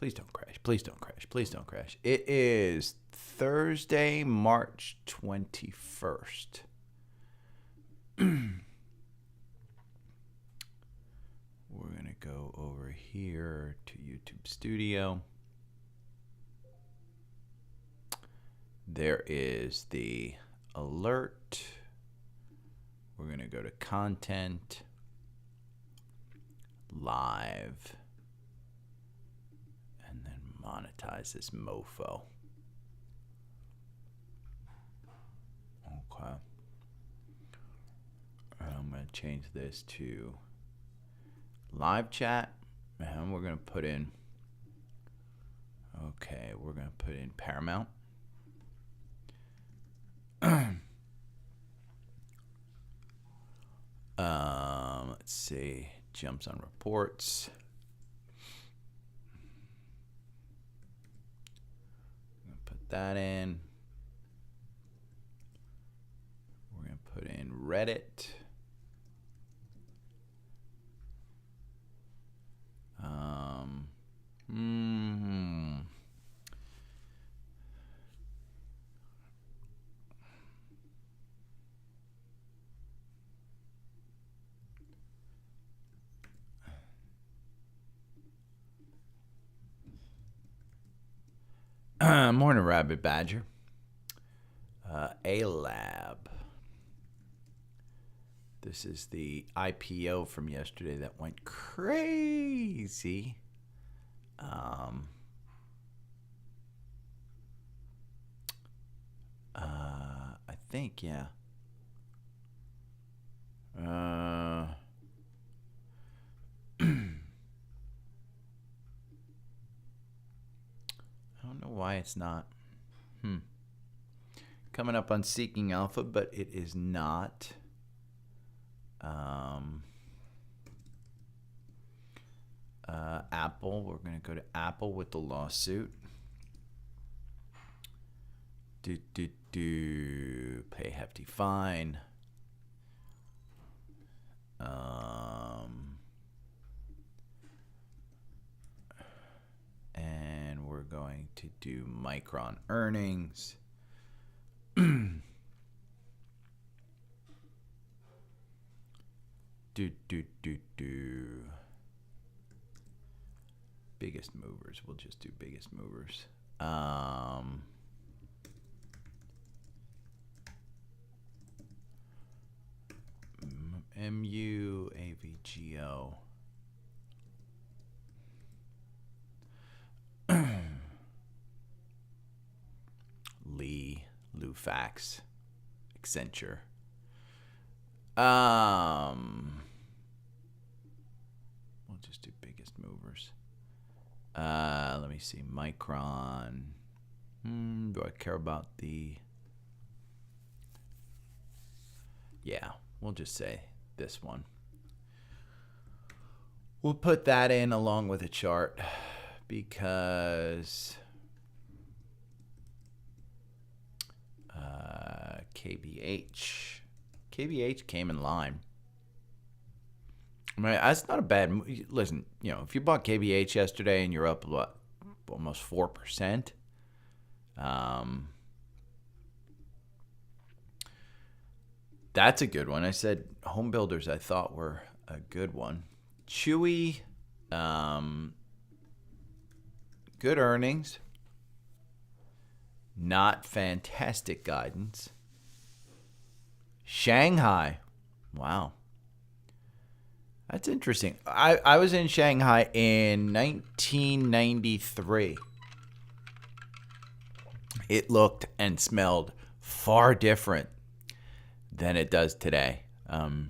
Please don't crash. Please don't crash. Please don't crash. It is Thursday, March 21st. We're going to go over here to YouTube Studio. There is the alert. We're going to go to content, live, and then monetize this mofo. Okay. And I'm going to change this to live chat, and we're going to put in, okay, we're going to put in Paramount. Let's see, jumps on reports. I'm going to put that in. We're going to put in Reddit. Morning, Rabbit Badger. A-Lab. This is the IPO from yesterday that went crazy. I think, yeah. I don't know why it's not. Coming up on Seeking Alpha, but it is not. Apple. We're going to go to Apple with the lawsuit. Pay hefty fine. And we're going to do Micron earnings. Biggest movers. We'll just do biggest movers. MU, AVGO. Lee, Lufax, Accenture. We'll just do biggest movers. Let me see. Micron. Do I care about the... Yeah, we'll just say this one. We'll put that in along with a chart because KBH came in line. I mean, that's not a bad move. Listen, you know, if you bought KBH yesterday and you're up, what, almost 4%, that's a good one. I said home builders I thought were a good one. Chewy, good earnings, not fantastic guidance. Shanghai, wow. That's interesting. I was in Shanghai in 1993. It looked and smelled far different than it does today. I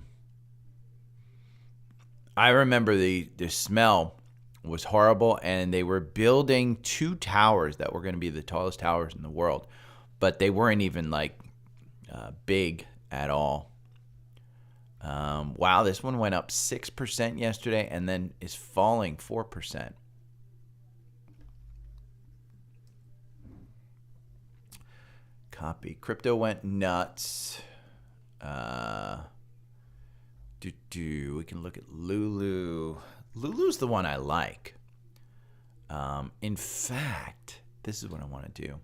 remember the smell was horrible, and they were building 2 towers that were going to be the tallest towers in the world, but they weren't even like big at all. Wow, this one went up 6% yesterday and then is falling 4%. Copy. Crypto went nuts. We can look at LULU. LULU's the one I like. In fact, this is what I want to do.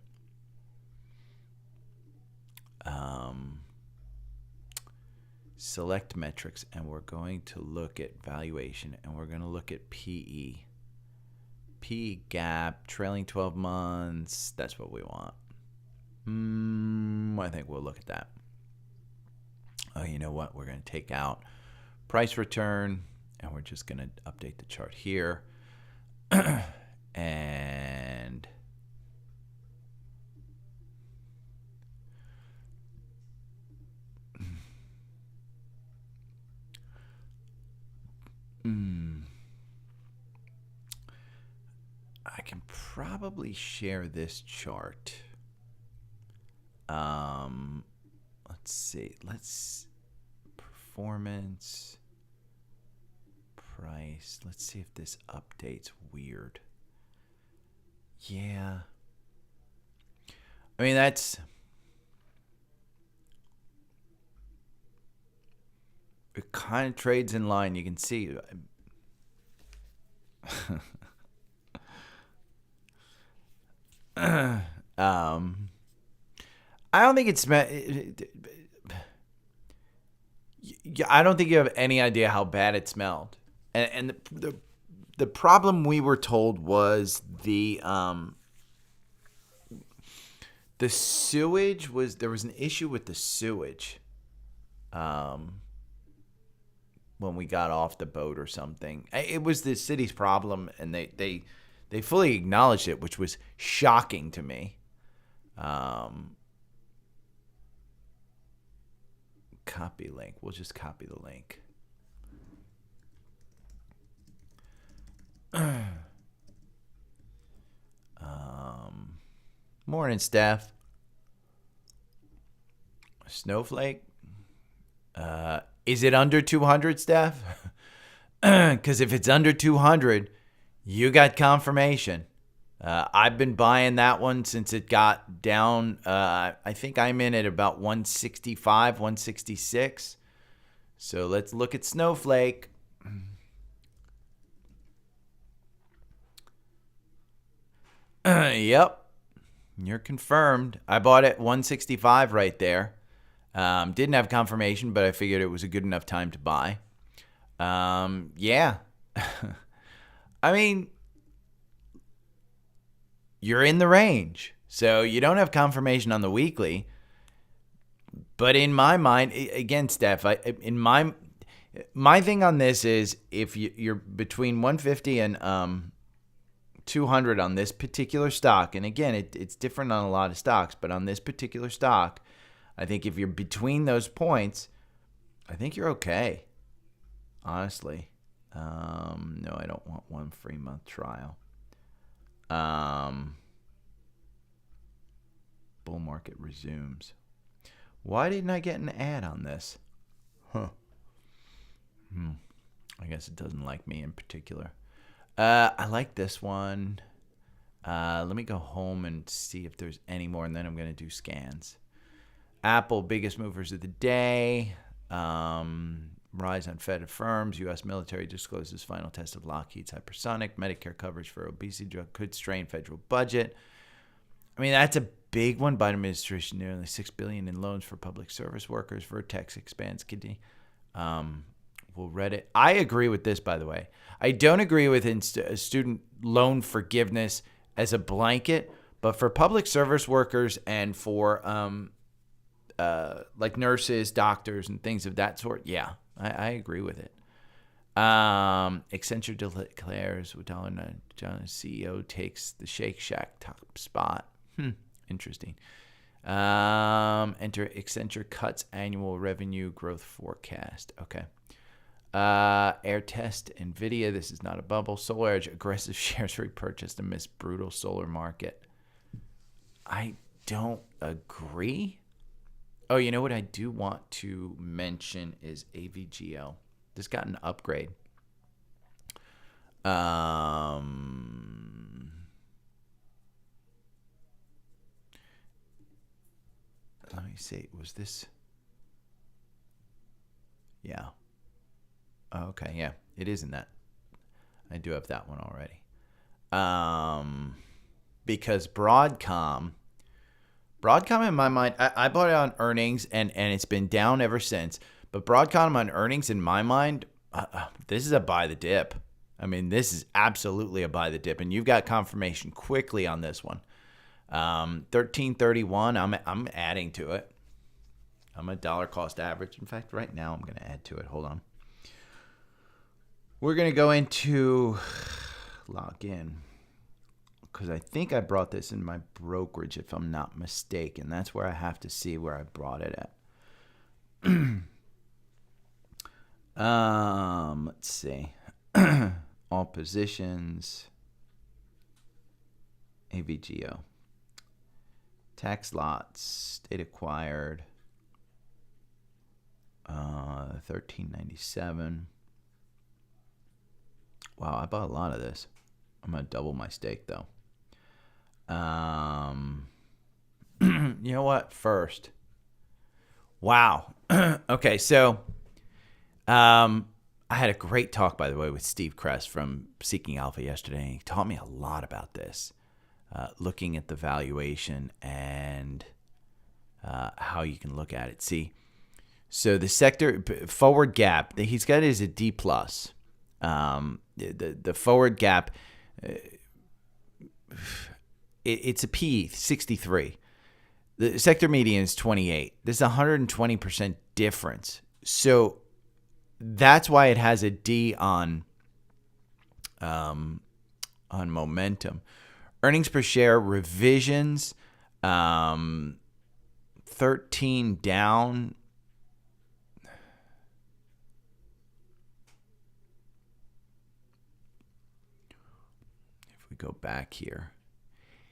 Select metrics, and we're going to look at valuation, and we're going to look at PE. PE gap, trailing 12 months, that's what we want. I think we'll look at that. Oh, you know what? We're going to take out price return, and we're just going to update the chart here. And I can probably share this chart. Let's see. Performance, price. Let's see if this update's weird. Yeah. I mean, it kind of trades in line. You can see. I don't think it's I don't think you have any idea how bad it smelled. And the problem we were told was the sewage there was an issue with the sewage when we got off the boat or something. It was the city's problem, and they fully acknowledged it, which was shocking to me. Copy link. We'll just copy the link. Morning, Steph. Snowflake. Is it under 200, Steph? Because if it's under 200, you got confirmation. I've been buying that one since it got down. I think I'm in at about 165, 166. So let's look at Snowflake. Yep. You're confirmed. I bought it 165 right there. Didn't have confirmation, but I figured it was a good enough time to buy. Yeah. I mean, you're in the range. So you don't have confirmation on the weekly. But in my mind, again, Steph, my thing on this is if you're between 150 and 200 on this particular stock, and again, it's different on a lot of stocks, but on this particular stock, I think if you're between those points, I think you're okay, honestly. No, I don't want 1 free month trial. Bull market resumes. Why didn't I get an ad on this? Huh. I guess it doesn't like me in particular. I like this one. Let me go home and see if there's any more, and then I'm going to do scans. Apple, biggest movers of the day. Rise on Fed firms. U.S. military discloses final test of Lockheed's hypersonic. Medicare coverage for obesity drug could strain federal budget. I mean, that's a big one. Biden administration nearly $6 billion in loans for public service workers. Vertex expands kidney. We'll read it. I agree with this, by the way. I don't agree with student loan forgiveness as a blanket, but for public service workers and for like nurses, doctors, and things of that sort, yeah, I agree with it. Accenture declares $1.09 CEO takes the Shake Shack top spot. Interesting. Enter Accenture cuts annual revenue growth forecast. Okay. Air Test, NVIDIA, this is not a bubble. SolarEdge, aggressive shares repurchased amidst brutal solar market. I don't agree. Oh, you know what I do want to mention is AVGL. This got an upgrade. Let me see. Was this? Yeah. Oh, okay, yeah. It is in that. I do have that one already. Because Broadcom in my mind, I bought it on earnings, and it's been down ever since. But Broadcom on earnings, in my mind, this is a buy the dip. I mean, this is absolutely a buy the dip, and you've got confirmation quickly on this one. 1331. I'm adding to it. I'm a dollar cost average. In fact, right now I'm going to add to it. Hold on. We're going to go into log in, because I think I brought this in my brokerage, if I'm not mistaken. That's where I have to see where I brought it at. Let's see. All positions. AVGO. Tax lots. State acquired. 1397. Wow, I bought a lot of this. I'm going to double my stake, though. You know what? First. Wow. Okay, so I had a great talk, by the way, with Steve Kress from Seeking Alpha yesterday. He taught me a lot about this, looking at the valuation and how you can look at it. See, so the sector forward gap, he's got it as a D+. The forward gap, it's a P 63. The sector median is 28. There's a 120% difference. So that's why it has a D on momentum. Earnings per share revisions, 13 down. If we go back here,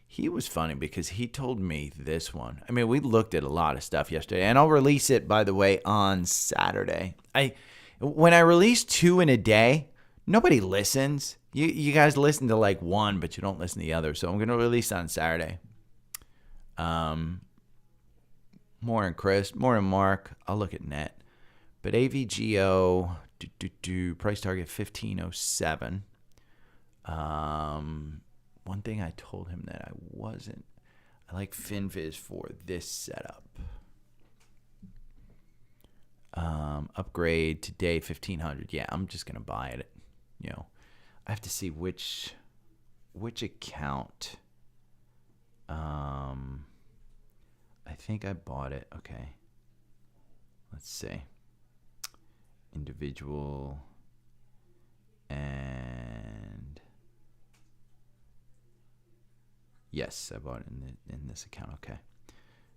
he was funny because he told me this one. I mean, we looked at a lot of stuff yesterday, and I'll release it, by the way, on Saturday. When I release 2 in a day, nobody listens. You guys listen to like one, but you don't listen to the other. So I'm going to release on Saturday. More than Chris, more than Mark. I'll look at net. But AVGO, price target 1507. One thing I told him that I like FinViz for this setup. Upgrade today 1500. Yeah, I'm just gonna buy it. You know, I have to see which account. I think I bought it. Okay, let's see. Individual and yes, I bought it in this account. Okay,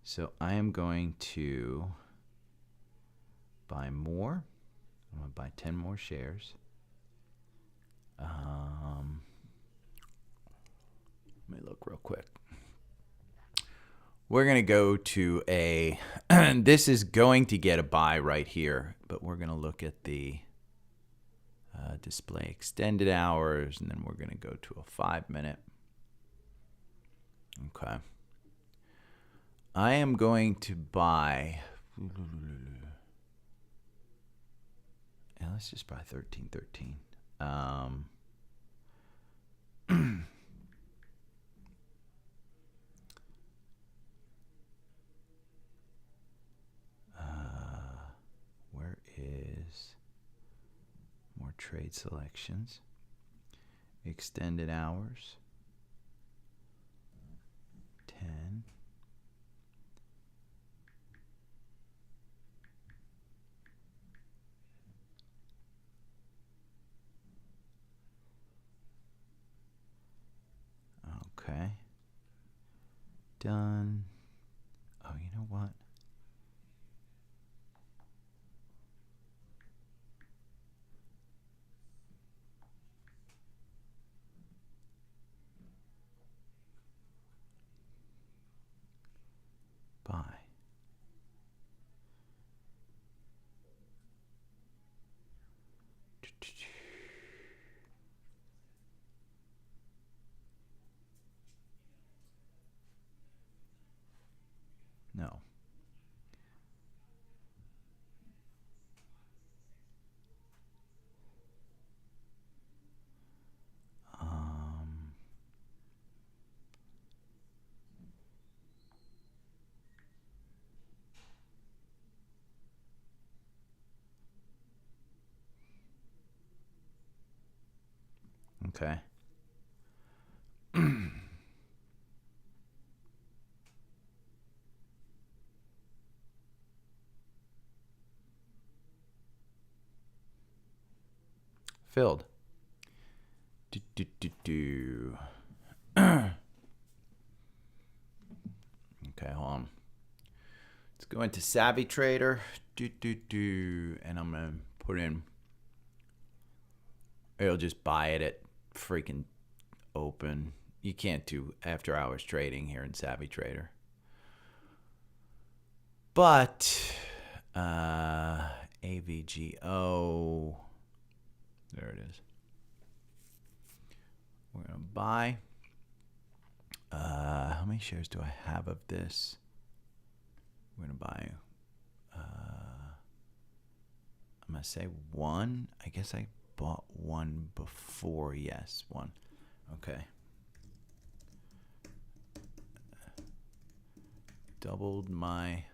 so I am going to buy more. I'm going to buy 10 more shares. Let me look real quick. We're going to go to a, this is going to get a buy right here, but we're going to look at the display extended hours, and then we're going to go to a 5-minute. Okay. I am going to buy, yeah, let's just buy 1313. Where is more trade selections? Extended hours. 10. Okay. Done. Oh, you know what? Buy. No. Okay. Filled. Okay, hold on. Let's go into Savvy Trader. And I'm going to put in. It'll just buy it at freaking open. You can't do after hours trading here in Savvy Trader. But AVGO. There it is. We're going to buy. How many shares do I have of this? We're going to buy. I'm going to say one. I guess I bought one before. Yes, one. Okay. Doubled my.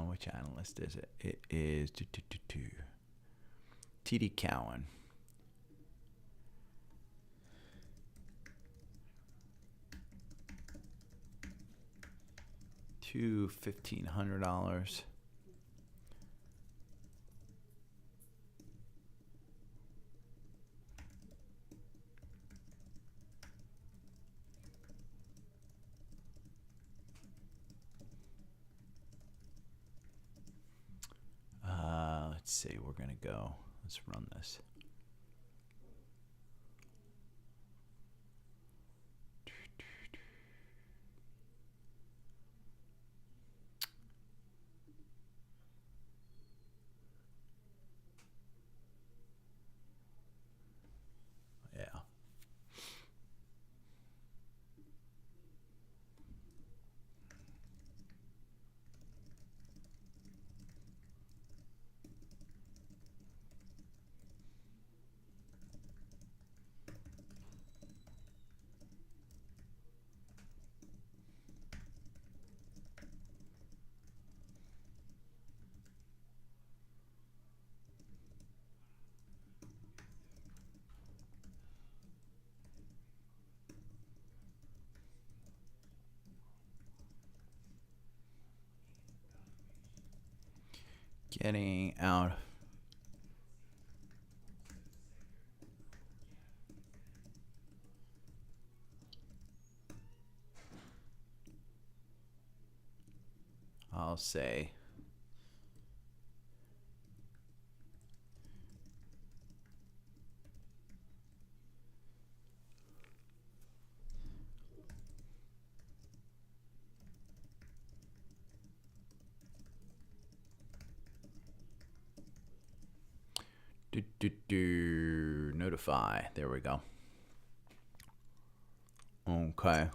Which analyst is it? It is TD Cowen. To $1,500. Let's see, we're gonna go. Let's run this. Yeah. Getting out. I'll say notify. There we go. Okay.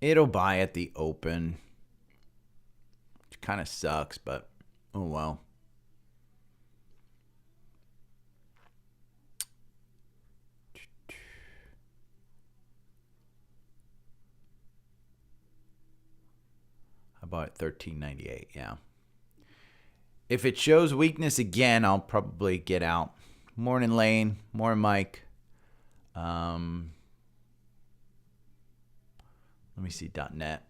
It'll buy at the open. Which kind of sucks, but oh well. I bought $13.98. Yeah. If it shows weakness again, I'll probably get out. Morning Lane, more Mike. Let me see .net.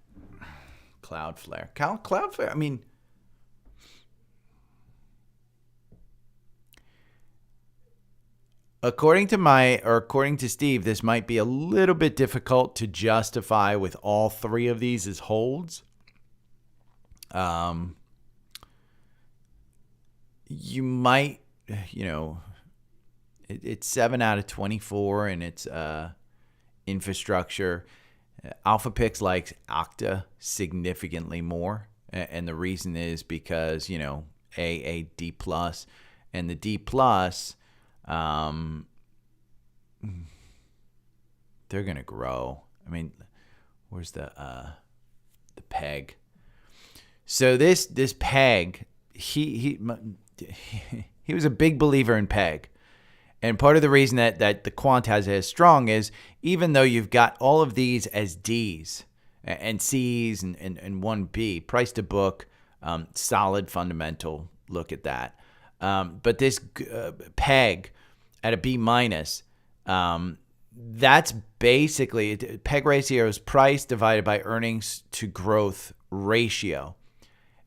Cloudflare. Cloudflare. I mean, according to Steve, this might be a little bit difficult to justify with all three of these as holds. You might, it's 7 out of 24 and it's infrastructure. AlphaPix likes Okta significantly more. And the reason is because, A D plus and the D plus, they're going to grow. I mean, where's the peg? So this peg, he was a big believer in peg. And part of the reason that the quant has it as strong is even though you've got all of these as Ds and Cs and 1B, price to book, solid fundamental, look at that. But this PEG at a B minus, that's basically, PEG ratio is price divided by earnings to growth ratio.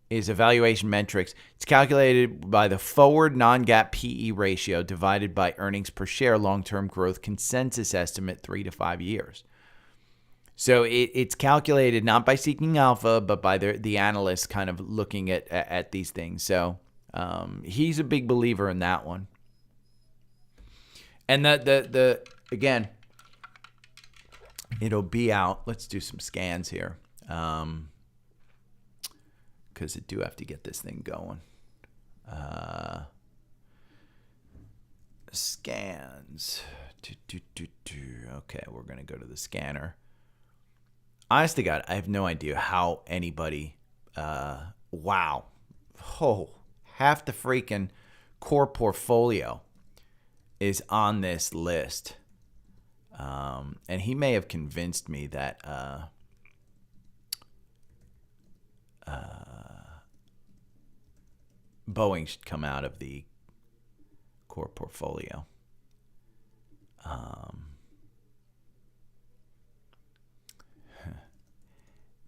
Is evaluation metrics. It's calculated by the forward non-GAAP PE ratio divided by earnings per share long-term growth consensus estimate 3 to 5 years. So it's calculated not by seeking alpha, but by the analysts kind of looking at these things. So he's a big believer in that one. And the again, it'll be out. Let's do some scans here. Because I do have to get this thing going. Scans. Okay, we're going to go to the scanner. Honest to God, I have no idea how anybody... wow. Oh, half the freaking core portfolio is on this list. And he may have convinced me that... Boeing should come out of the core portfolio.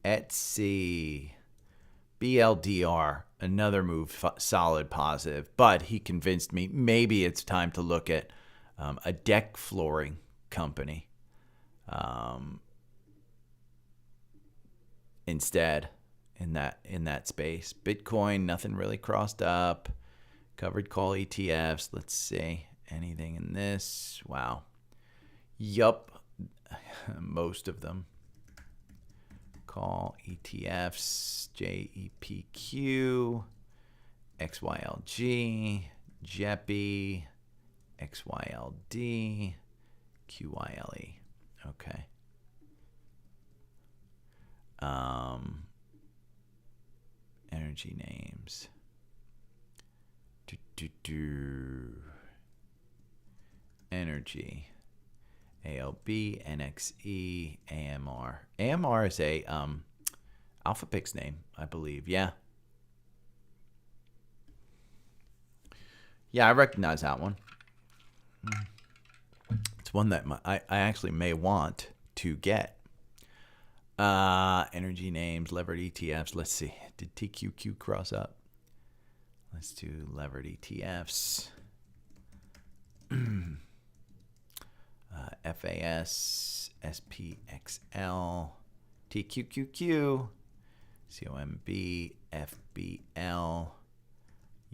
Etsy, BLDR, another move, solid positive, but he convinced me maybe it's time to look at a deck flooring company instead. In that space. Bitcoin, nothing really crossed up. Covered call ETFs. Let's see. Anything in this? Wow. Yup. Most of them. Call ETFs. JEPQ. XYLG. JEPI. XYLD. QYLE. Okay. Energy names. Energy. ALB, NXE, AMR. AMR is a AlphaPix name, I believe. Yeah. Yeah, I recognize that one. It's one that I actually may want to get. Energy names, levered ETFs. Let's see. Did TQQQ cross up? Let's do levered ETFs. FAS, SPXL, TQQQ, COMB, FBL,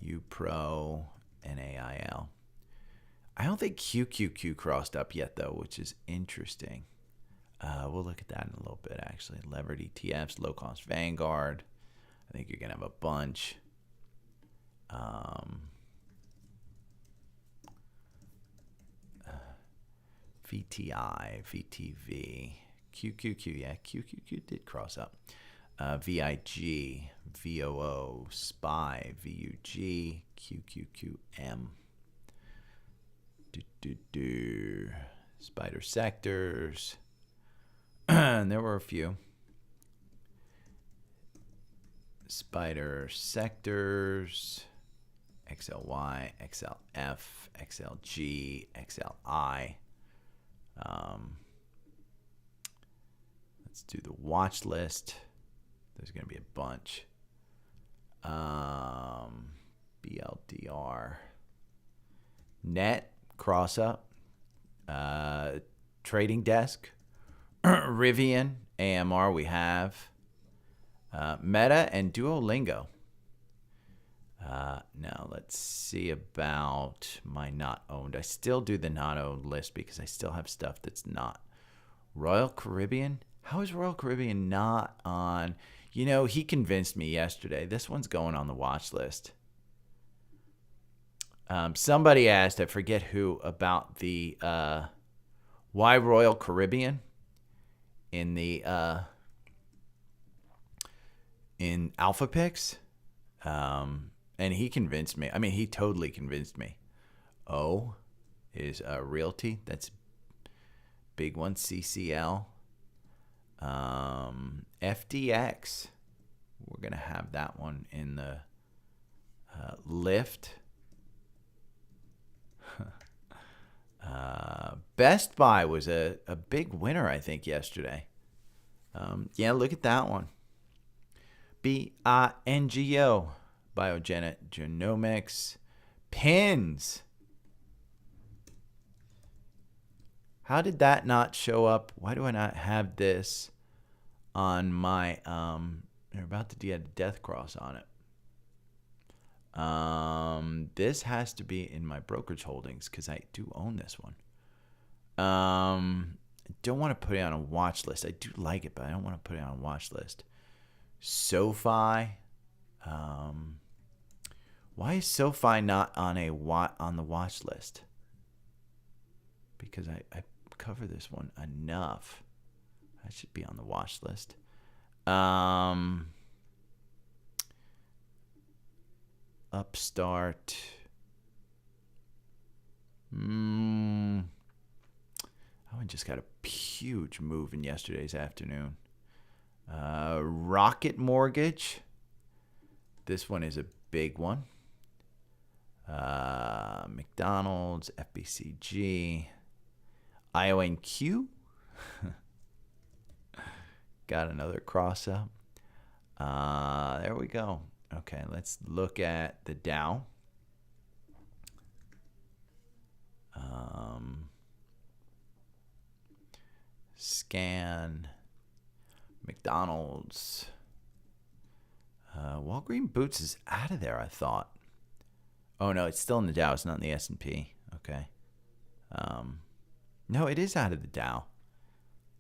UPRO, NAIL. I don't think QQQ crossed up yet, though, which is interesting. We'll look at that in a little bit, actually. Levered ETFs, low-cost Vanguard. I think you're going to have a bunch. VTI, VTV, QQQ. Yeah, QQQ did cross up. VIG, VOO, SPY, VUG, QQQM. Spider sectors. There were a few. Spider sectors. XLY, XLF, XLG, XLI. Let's do the watch list. There's going to be a bunch. BLDR. Net, cross up. Trading desk. Rivian, AMR we have. Meta and Duolingo. Now let's see about my not owned. I still do the not owned list because I still have stuff that's not. Royal Caribbean? How is Royal Caribbean not on? You know, he convinced me yesterday. This one's going on the watch list. Somebody asked, I forget who, about the why Royal Caribbean in the in AlphaPix. And he convinced me. I mean, he totally convinced me. Oh, is Realty. That's big one. CCL. FDX. We're going to have that one in the lift. Best Buy was a big winner, I think, yesterday. Yeah, look at that one. BINGO, Biogenic Genomics. Pins. How did that not show up? Why do I not have this on my, they're about to add a death cross on it. This has to be in my brokerage holdings because I do own this one. I don't want to put it on a watch list. I do like it, but I don't want to put it on a watch list. SOFI. Why is SOFI not on the watch list? Because I cover this one enough. I should be on the watch list. Upstart. That one just got a huge move in yesterday's afternoon. Rocket Mortgage. This one is a big one. McDonald's, FBCG, IONQ. Got another cross up. There we go. Okay, let's look at the Dow. Scan. McDonald's. Walgreen Boots is out of there, I thought. Oh, no, it's still in the Dow. It's not in the S&P. Okay. No, it is out of the Dow.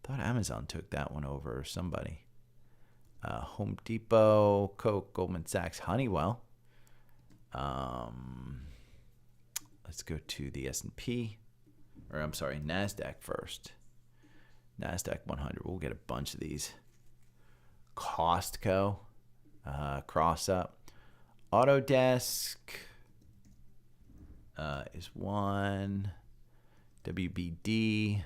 I thought Amazon took that one over or somebody. Home Depot, Coke, Goldman Sachs, Honeywell. Let's go to the S&P. Or, I'm sorry, NASDAQ first. NASDAQ 100. We'll get a bunch of these. Costco. Cross up. Autodesk is one. WBD.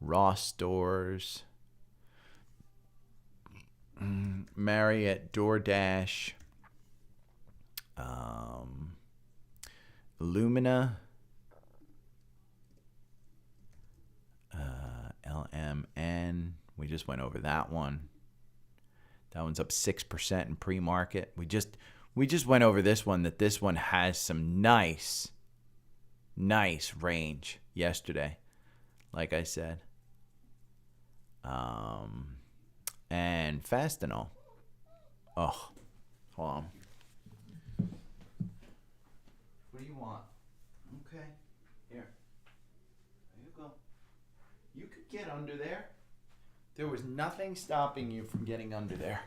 Ross Stores. Marriott, DoorDash. Illumina. LMN. We just went over that one. That one's up 6% in pre-market. We just went over this one, that this one has some nice range yesterday, like I said. And Fastenal. Oh, hold on. What do you want? Okay, here. There you go. You could get under there. There was nothing stopping you from getting under there.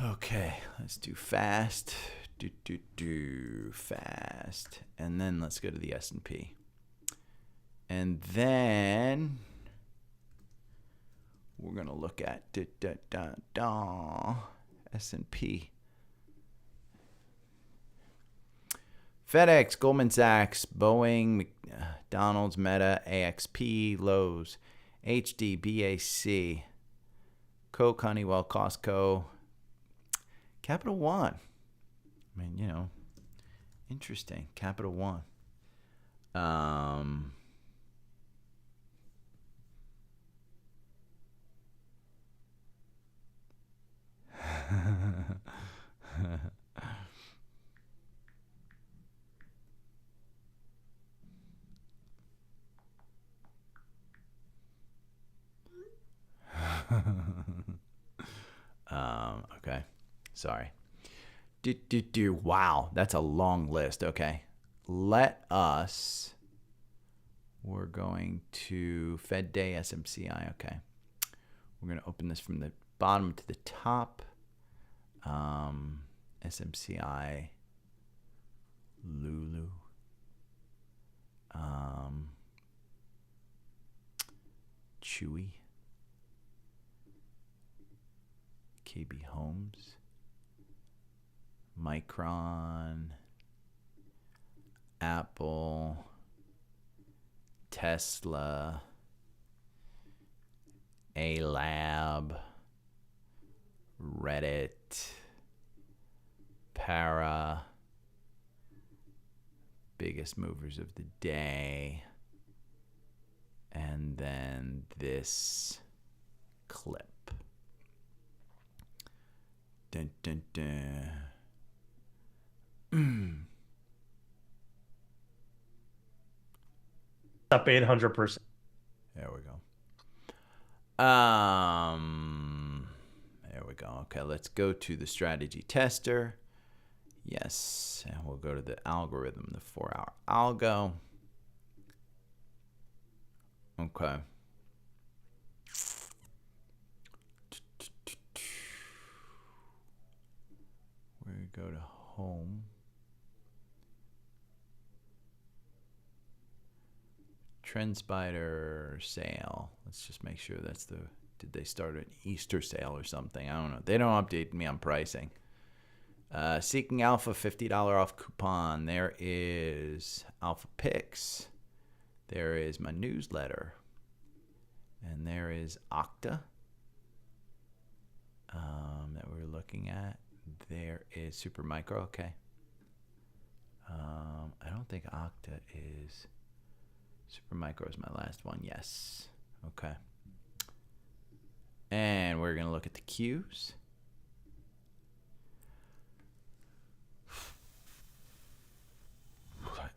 Okay, let's do fast. Fast. And then let's go to the S&P. And then we're going to look at S&P. FedEx, Goldman Sachs, Boeing, McDonald's, Meta, AXP, Lowe's, HD, BAC, Coke, Honeywell, Costco, Capital One. I mean, you know, interesting. Capital One. Okay. Sorry. Wow, that's a long list. Okay. We're going to Fed Day, SMCI. Okay. We're going to open this from the bottom to the top. SMCI, LULU. Chewy. KB Homes. Micron. Apple, Tesla, A Lab, Reddit, Para, biggest movers of the day, and then this clip. Dun, dun, dun. Up 800%. There we go. There we go. Okay, let's go to the strategy tester. Yes, and we'll go to the algorithm, the 4-hour algo. Okay. We go to home. TrendSpider sale. Let's just make sure that's the, did they start an Easter sale or something? I don't know. They don't update me on pricing. Seeking Alpha, $50 off coupon. There is Alpha Picks. There is my newsletter. And there is Okta that we're looking at. There is Supermicro. Okay. I don't think Okta is. Supermicro is my last one. Yes. Okay. And we're going to look at the Qs.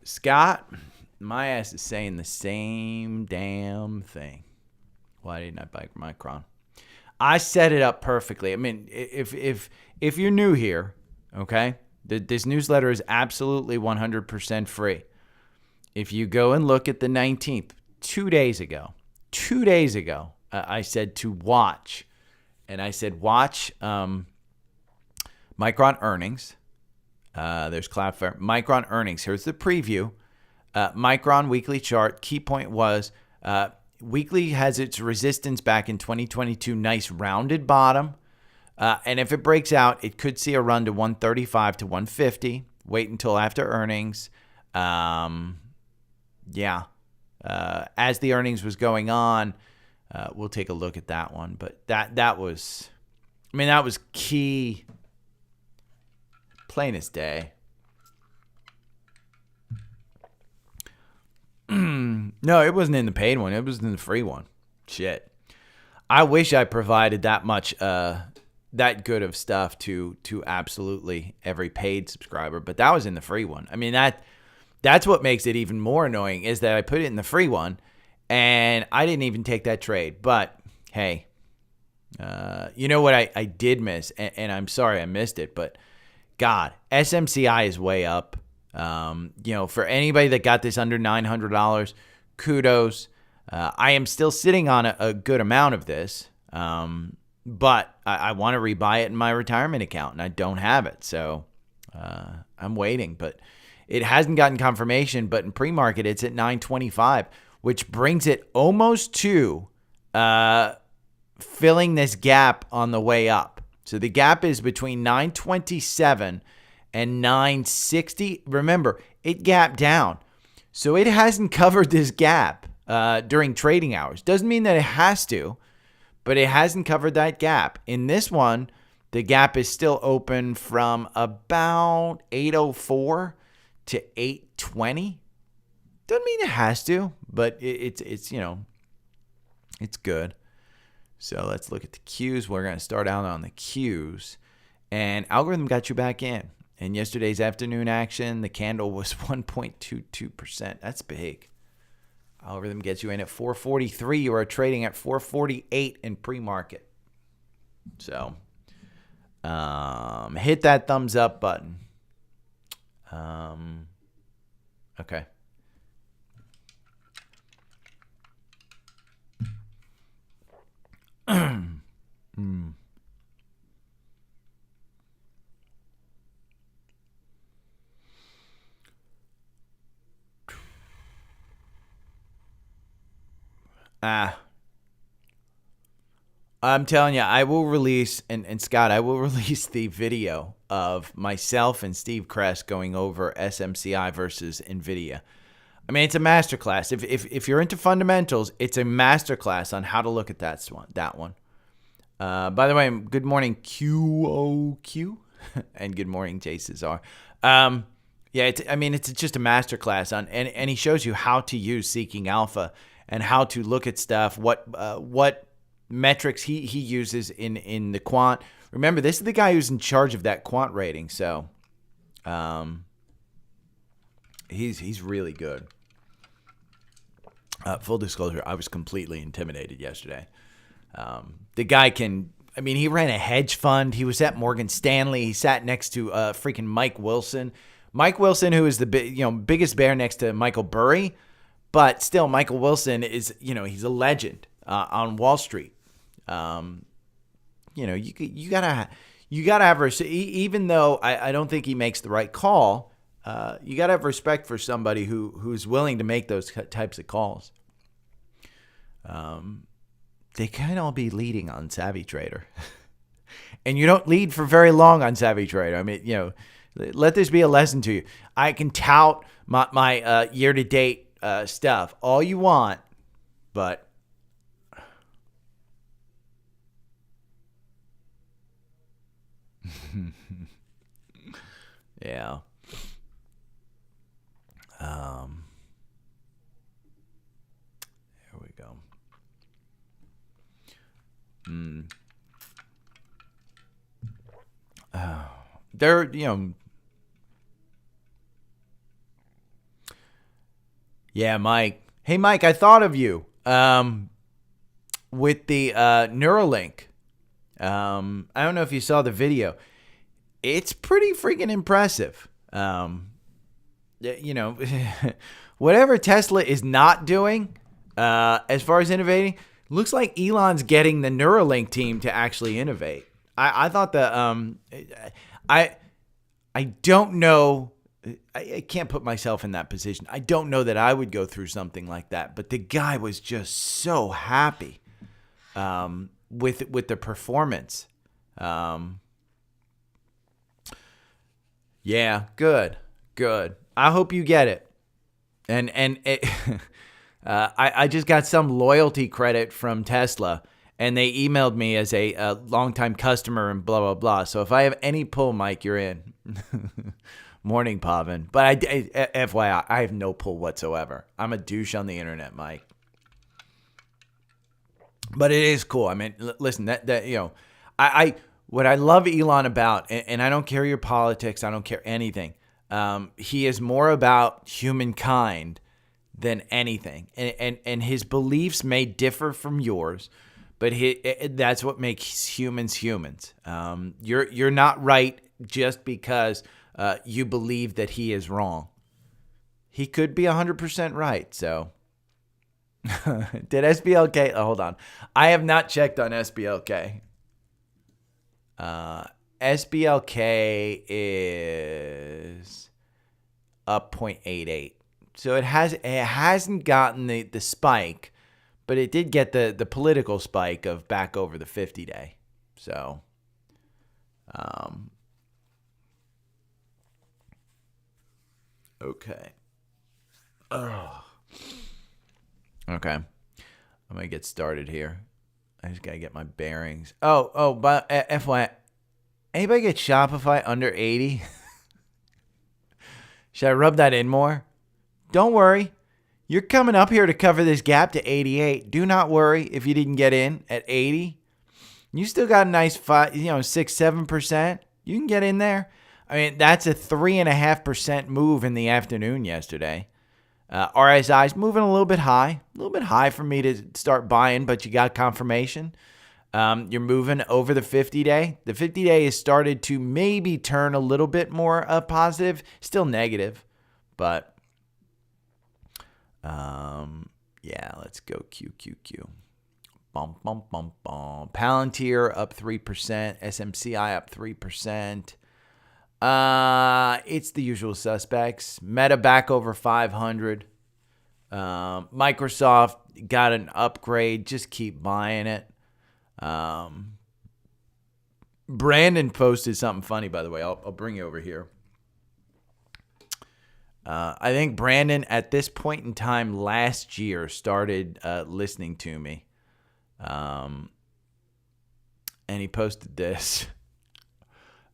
Scott, my ass is saying the same damn thing. Why didn't I buy Micron? I set it up perfectly. I mean, if you're new here, okay, this newsletter is absolutely 100% free. If you go and look at the 19th, 2 days ago, I said to watch, and I said watch Micron earnings. There's Cloudflare. Micron earnings. Here's the preview. Micron weekly chart. Key point was weekly has its resistance back in 2022. Nice rounded bottom. And if it breaks out, it could see a run to 135 to 150. Wait until after earnings. Yeah. As the earnings was going on, we'll take a look at that one. But that was, I mean, that was key. Plain as day. No, it wasn't in the paid one. It was in the free one. Shit. I wish I provided that much, that good of stuff to absolutely every paid subscriber, but that was in the free one. I mean, that's what makes it even more annoying is that I put it in the free one and I didn't even take that trade. But hey, you know what I did miss, and I'm sorry I missed it, but God, SMCI is way up. You know, for anybody that got this under $900, kudos. I am still sitting on a good amount of this, but I want to rebuy it in my retirement account, and I don't have it. So I'm waiting, but it hasn't gotten confirmation. But in pre-market, it's at 925, which brings it almost to filling this gap on the way up. So the gap is between 927 and 960. Remember, it gapped down. So it hasn't covered this gap during trading hours. Doesn't mean that it has to, but it hasn't covered that gap. In this one, the gap is still open from about 804 to 820. Doesn't mean it has to, but it's you know, it's good. So let's look at the Qs. We're going to start out on the Qs. And algorithm got you back in. In yesterday's afternoon action, the candle was 1.22%. That's big. Algorithm gets you in at 443. You are trading at 448 in pre-market. So hit that thumbs up button. Okay. I'm telling you, I will release, and Scott, I will release the video of myself and Steve Kress going over SMCI versus NVIDIA. I mean, it's a masterclass. If you're into fundamentals, it's a masterclass on how to look at that one. By the way, good morning, QOQ, and good morning, Jay Cesar. It's just a masterclass on, and he shows you how to use Seeking Alpha and how to look at stuff, what metrics he uses in the quant. Remember, this is the guy who's in charge of that quant rating, so he's really good. Full disclosure, I was completely intimidated yesterday. The guy he ran a hedge fund. He was at Morgan Stanley. He sat next to freaking Mike Wilson. Mike Wilson, who is the biggest bear next to Michael Burry, but still Michael Wilson is, he's a legend on Wall Street. You gotta have even though I don't think he makes the right call, you gotta have respect for somebody who's willing to make those types of calls. They can all be leading on Savvy Trader, and you don't lead for very long on Savvy Trader. I mean, let this be a lesson to you. I can tout my year-to-date stuff all you want, but yeah. Here we go. They're, yeah, Mike. Hey, Mike, I thought of you with the Neuralink. I don't know if you saw the video. It's pretty freaking impressive. Whatever Tesla is not doing as far as innovating, looks like Elon's getting the Neuralink team to actually innovate. I thought I don't know. I can't put myself in that position. I don't know that I would go through something like that. But the guy was just so happy with the performance. Yeah, good. I hope you get it. And it, I just got some loyalty credit from Tesla, and they emailed me as a longtime customer and blah, blah, blah. So if I have any pull, Mike, you're in. Morning, Pavan. But FYI, I have no pull whatsoever. I'm a douche on the internet, Mike. But it is cool. I mean, listen, what I love Elon about, and I don't care your politics, I don't care anything. He is more about humankind than anything, and his beliefs may differ from yours, but that's what makes humans. You're not right just because you believe that he is wrong. He could be 100% right. So, did SBLK? Oh, hold on, I have not checked on SBLK. SBLK is up 0.88. So it hasn't gotten the spike, but it did get the political spike of back over the 50-day. So okay. Okay. I'm going to get started here. I just got to get my bearings. But FYI, anybody get Shopify under 80? Should I rub that in more? Don't worry. You're coming up here to cover this gap to 88. Do not worry if you didn't get in at 80. You still got a nice 6-7%. You can get in there. I mean, that's a 3.5% move in the afternoon yesterday. RSI's moving a little bit high for me to start buying, but you got confirmation. You're moving over the 50-day. The 50-day has started to maybe turn a little bit more positive. Still negative, but yeah, let's go QQQ. Bum, bum, bum, bum. Palantir up 3%. SMCI up 3%. It's the usual suspects. Meta back over 500. Microsoft got an upgrade. Just keep buying it. Brandon posted something funny, by the way. I'll bring you over here. I think Brandon, at this point in time last year, started listening to me. And he posted this.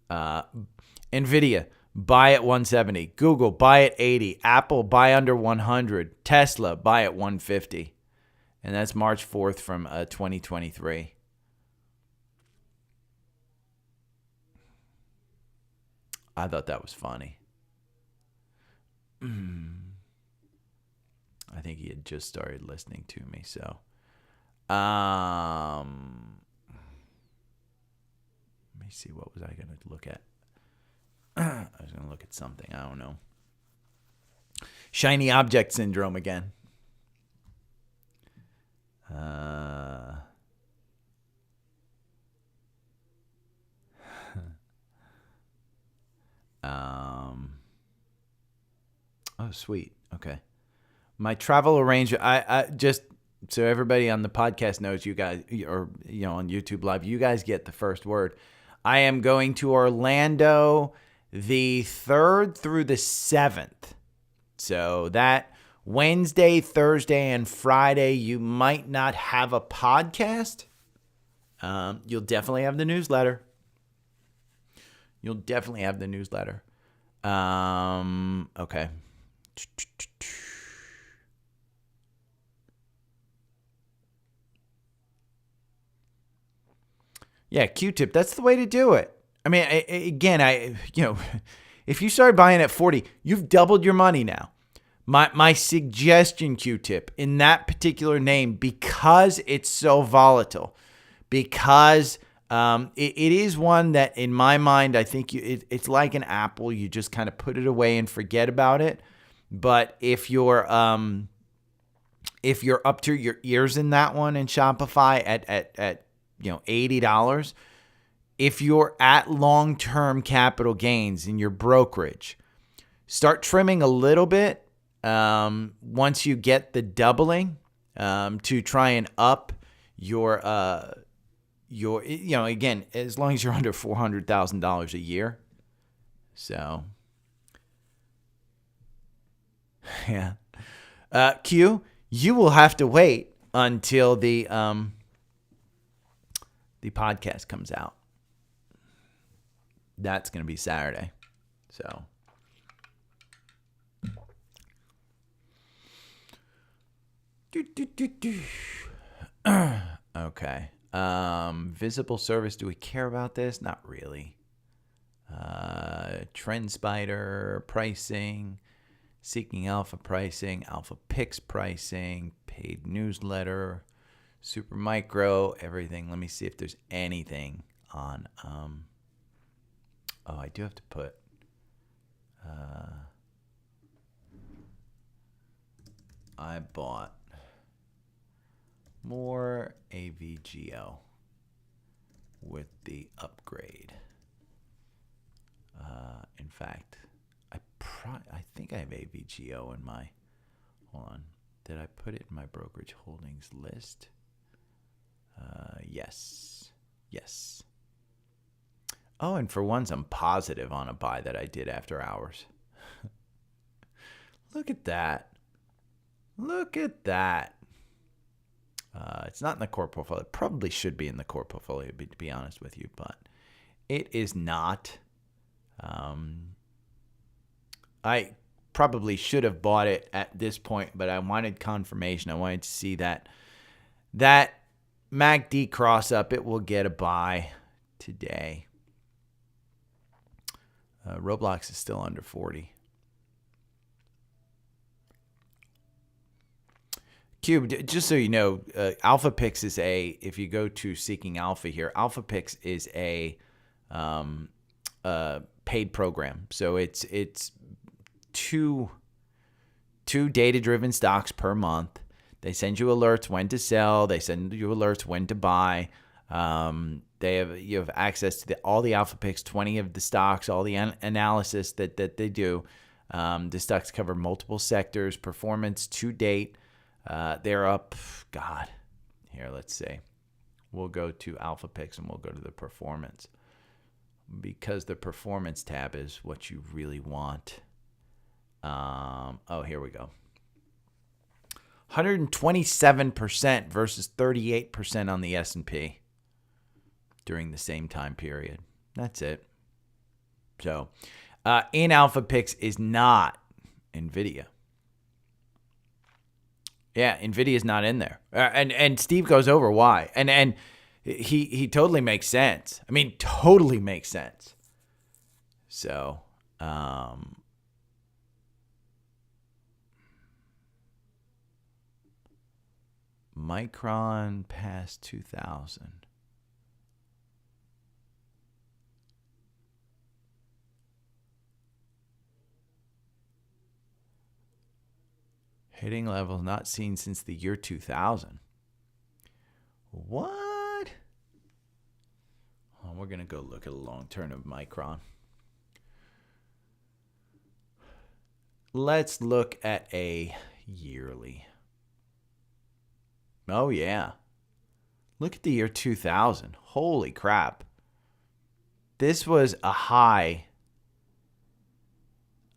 NVIDIA, buy at 170. Google, buy at 80. Apple, buy under 100. Tesla, buy at 150. And that's March 4th from 2023. I thought that was funny. I think he had just started listening to me, so. Let me see, what was I going to look at? I was going to look at something. I don't know. Shiny object syndrome again. Oh, sweet. Okay. My travel arrangement, I just, so everybody on the podcast knows, you guys, or, on YouTube Live, you guys get the first word. I am going to Orlando the 3rd through the 7th. So that Wednesday, Thursday, and Friday, you might not have a podcast. You'll definitely have the newsletter. Okay. Yeah, Q-tip. That's the way to do it. I mean, if you started buying at 40, you've doubled your money now. My suggestion, Q-tip, in that particular name, because it's so volatile, because it is one that, in my mind, I think it's like an apple. You just kind of put it away and forget about it. But if you're up to your ears in that one in Shopify at $80, if you're at long-term capital gains in your brokerage, start trimming a little bit once you get the doubling to try and up your again, as long as you're under $400,000 a year. So yeah. Q, you will have to wait until the podcast comes out. That's going to be Saturday. So okay. Visible service. Do we care about this? Not really. Trend Spider pricing, Seeking Alpha pricing, Alpha Pix pricing, paid newsletter, Super Micro, everything. Let me see if there's anything on. I do have to put. I bought more AVGO with the upgrade. In fact, I think I have AVGO in my. Hold on. Did I put it in my brokerage holdings list? Yes. Oh, and for once, I'm positive on a buy that I did after hours. Look at that. It's not in the core portfolio. It probably should be in the core portfolio, to be honest with you, but it is not. I probably should have bought it at this point, but I wanted confirmation. I wanted to see that MACD cross up. It will get a buy today. Roblox is still under 40. Cube, just so you know, Alpha Pix is if you go to Seeking Alpha here, Alpha Pix is a paid program. So it's two data-driven stocks per month. They send you alerts when to sell. They send you alerts when to buy. You have access to all the Alpha Picks, 20 of the stocks, all the analysis that they do. The stocks cover multiple sectors, performance to date. They're up, here, let's see. We'll go to Alpha Picks and we'll go to the performance. because the performance tab is what you really want. Oh, here we go. 127% versus 38% on the S&P during the same time period. That's it. So, in Alpha Picks is not NVIDIA. Yeah, NVIDIA is not in there. And Steve goes over why. And he totally makes sense. I mean, totally makes sense. So, Micron past 2000. Hitting levels not seen since the year 2000. What? Oh, we're going to go look at a long term of Micron. Let's look at a yearly. Oh, yeah. Look at the year 2000. Holy crap. This was a high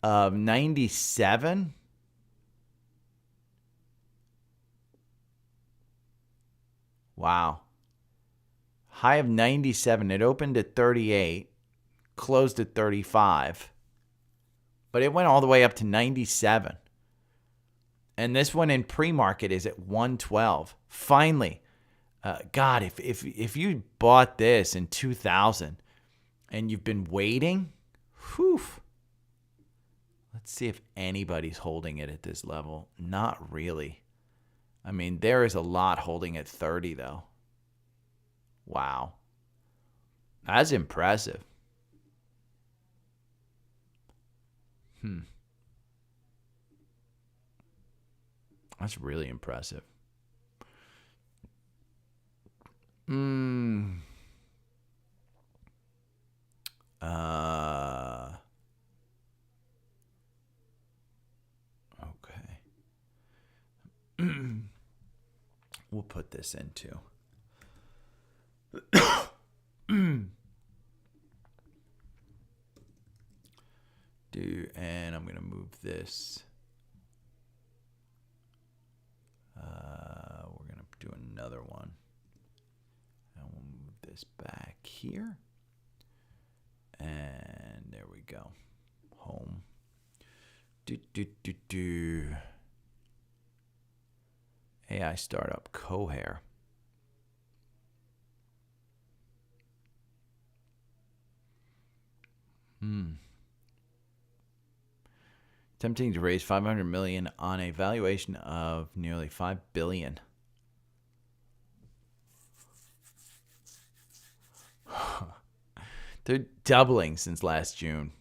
of 97. Wow. High of 97. It opened at 38, closed at 35, but it went all the way up to 97. And this one in pre-market is at 112. Finally, God, if you bought this in 2000 and you've been waiting, whew. Let's see if anybody's holding it at this level. Not really. I mean, there is a lot holding at 30, though. Wow. That's impressive. That's really impressive. Okay. We'll put this into. And I'm going to move this. We're going to do another one. And we'll move this back here. And there we go. Home. AI startup Cohere. Attempting to raise $500 million on a valuation of nearly $5 billion. They're doubling since last June.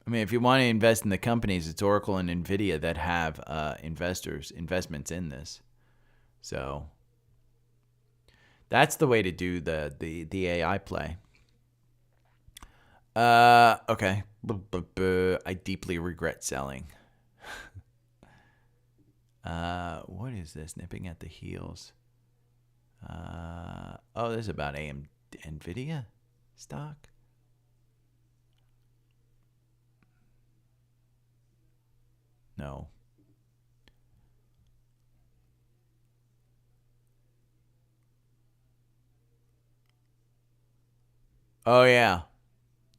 I mean, if you want to invest in the companies, it's Oracle and NVIDIA that have investments in this. So that's the way to do the AI play. Okay. I deeply regret selling. What is this? Nipping at the heels. Oh, this is about NVIDIA stock. No. Oh, yeah.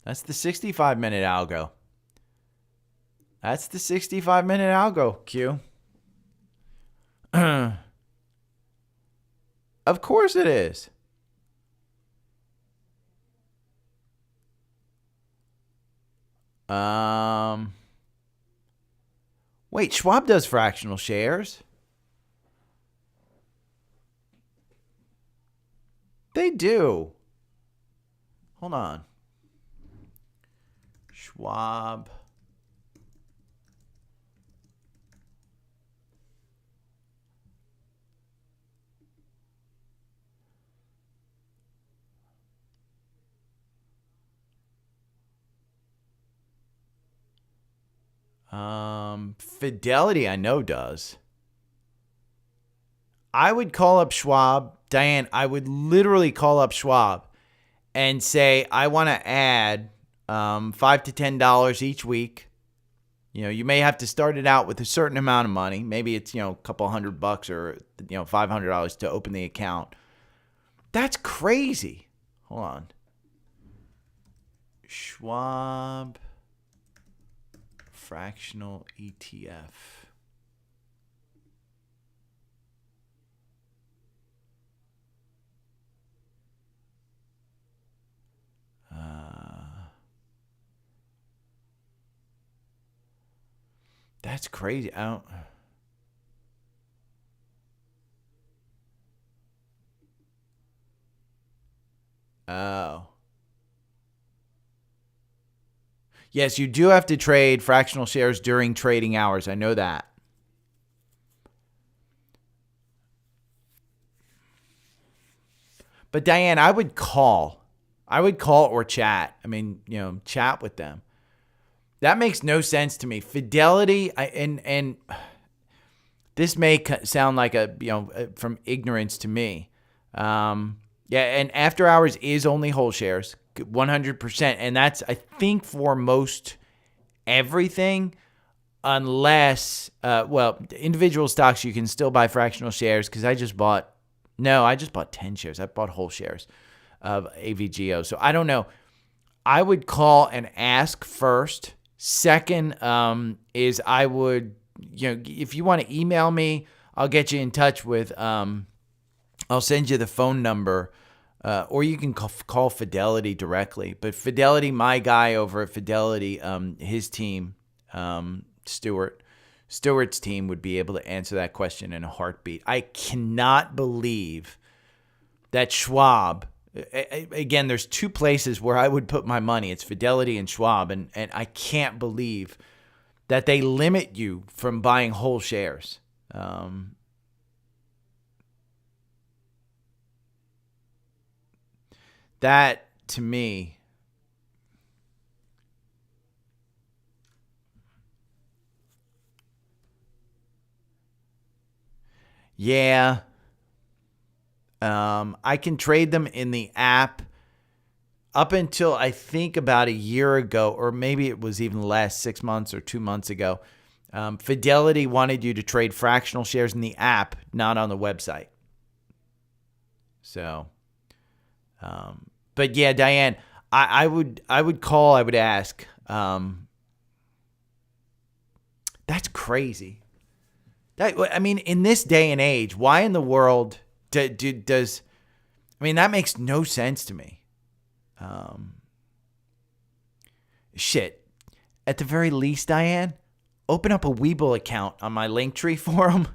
That's the 65-minute algo. That's the 65-minute algo, Q. Of course it is. Wait, Schwab does fractional shares. They do. Hold on. Schwab. Fidelity, I know, does. I would call up Schwab. Diane, I would literally call up Schwab and say, I want to add $5 to $10 each week. You may have to start it out with a certain amount of money. Maybe it's, a couple $100 or, $500 to open the account. That's crazy. Hold on. Schwab fractional ETF. That's crazy. Oh. Yes, you do have to trade fractional shares during trading hours. I know that. But Diane, I would call or chat. Chat with them. That makes no sense to me. Fidelity, and this may sound like from ignorance to me. And after hours is only whole shares, 100%. And that's, I think, for most everything, unless, individual stocks, you can still buy fractional shares because I just bought 10 shares. I bought whole shares of AVGO. So I don't know. I would call and ask first. Second, is I would, if you want to email me, I'll get you in touch with, I'll send you the phone number, or you can call Fidelity directly. But Fidelity, my guy over at Fidelity, his team, Stewart's team would be able to answer that question in a heartbeat. I cannot believe that Schwab, again, there's two places where I would put my money. It's Fidelity and Schwab, and I can't believe that they limit you from buying whole shares. That, to me, yeah. I can trade them in the app up until I think about a year ago, or maybe it was even less, 6 months or 2 months ago. Fidelity wanted you to trade fractional shares in the app, not on the website. So, but yeah, Diane, I would call, I would ask. That's crazy. In this day and age, why in the world does that makes no sense to me. Shit. At the very least, Diane, open up a Webull account on my Linktree forum.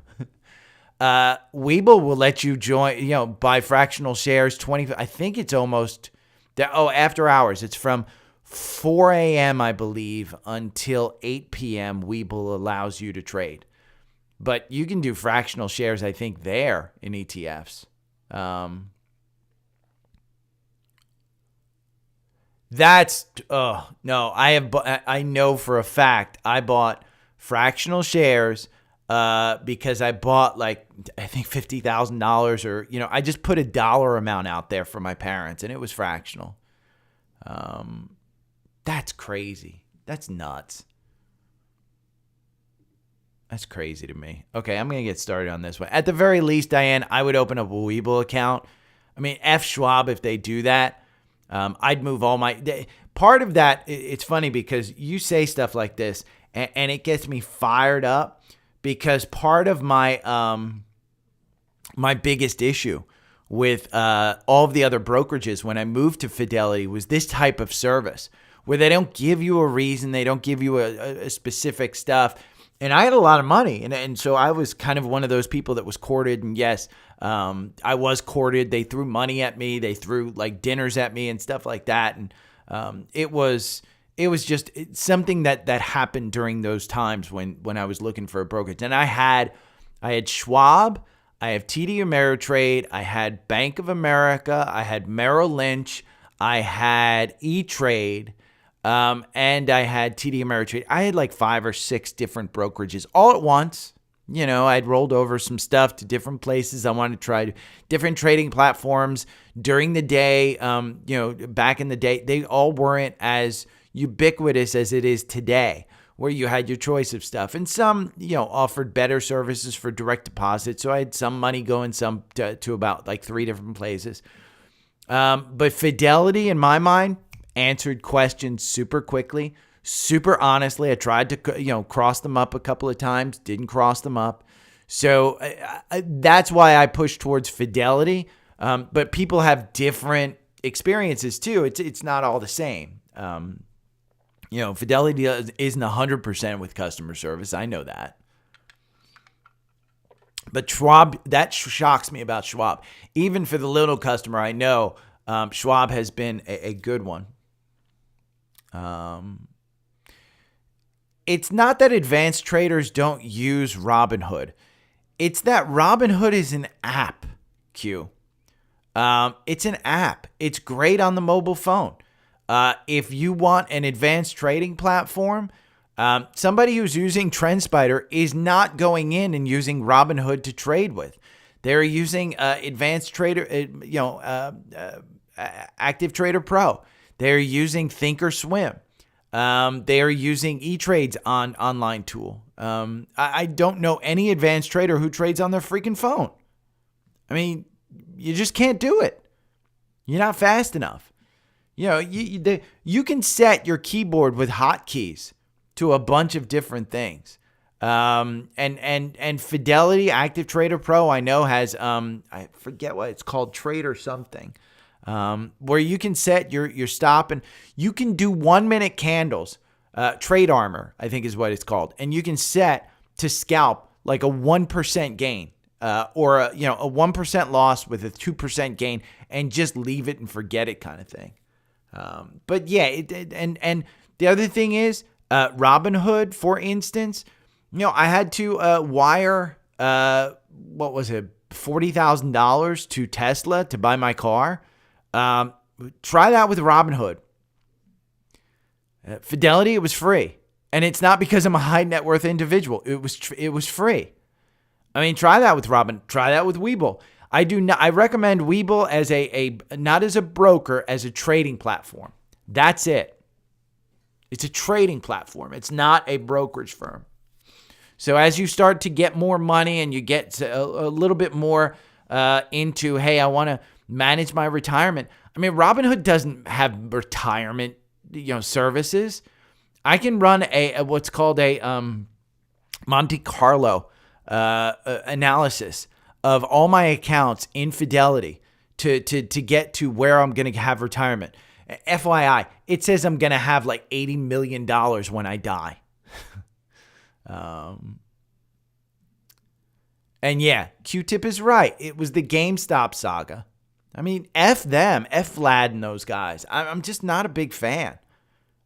Webull will let you join, buy fractional shares, 20, I think it's almost, after hours. It's from 4 a.m., I believe, until 8 p.m. Webull allows you to trade. But you can do fractional shares, I think, there in ETFs. No, I know for a fact I bought fractional shares because I bought I think $50,000 or, I just put a dollar amount out there for my parents and it was fractional. That's crazy. That's nuts. That's crazy to me. Okay, I'm going to get started on this one. At the very least, Diane, I would open up a Webull account. F Schwab if they do that. I'd move all my... Part of that, it's funny because you say stuff like this, and it gets me fired up because part of my my biggest issue with all of the other brokerages when I moved to Fidelity was this type of service where they don't give you a reason, they don't give you a specific stuff. And I had a lot of money, and so I was kind of one of those people that was courted. And yes, I was courted. They threw money at me. They threw dinners at me and stuff like that. And it was just something that happened during those times when I was looking for a brokerage. And I had Schwab, I have TD Ameritrade, I had Bank of America, I had Merrill Lynch, I had E-Trade. And I had TD Ameritrade. I had 5 or 6 different brokerages all at once, I'd rolled over some stuff to different places. I wanted to try different trading platforms during the day. Back in the day, they all weren't as ubiquitous as it is today, where you had your choice of stuff. And some, offered better services for direct deposit. So I had some money going some to about like 3 different places. But Fidelity, in my mind, answered questions super quickly, super honestly. I tried to, cross them up a couple of times, didn't cross them up. So that's why I push towards Fidelity. But people have different experiences too. It's not all the same. Fidelity isn't 100% with customer service. I know that. But Schwab, that shocks me about Schwab. Even for the little customer, I know Schwab has been a good one. It's not that advanced traders don't use Robinhood. It's that Robinhood is an app, Q. It's an app. It's great on the mobile phone. If you want an advanced trading platform, somebody who's using TrendSpider is not going in and using Robinhood to trade with. They're using Advanced Trader, Active Trader Pro. They're using Thinkorswim. They are using E-Trade's online tool. I don't know any advanced trader who trades on their freaking phone. I mean, you just can't do it. You're not fast enough. You can set your keyboard with hotkeys to a bunch of different things. And Fidelity Active Trader Pro, I know has, I forget what it's called, Trade or something, where you can set your stop and you can do 1 minute candles, Trade Armor, I think is what it's called. And you can set to scalp like a 1% gain, or a 1% loss with a 2% gain, and just leave it and forget it kind of thing. But yeah, and the other thing is, Robinhood, for instance, I had to wire, what was it, $40,000 to Tesla to buy my car. Try that with Robinhood. Fidelity, it was free. And it's not because I'm a high net worth individual. It was free. I mean, try that with try that with Webull. I recommend Webull as not as a broker, as a trading platform. That's it. It's a trading platform. It's not a brokerage firm. So as you start to get more money and you get a little bit more into, hey, I want to manage my retirement. I mean, Robinhood doesn't have retirement, services. I can run what's called a Monte Carlo analysis of all my accounts in Fidelity to get to where I'm going to have retirement. FYI, it says I'm going to have like $80 million when I die. And yeah, Q-Tip is right. It was the GameStop saga. I mean, F them, F Vlad and those guys. I'm just not a big fan.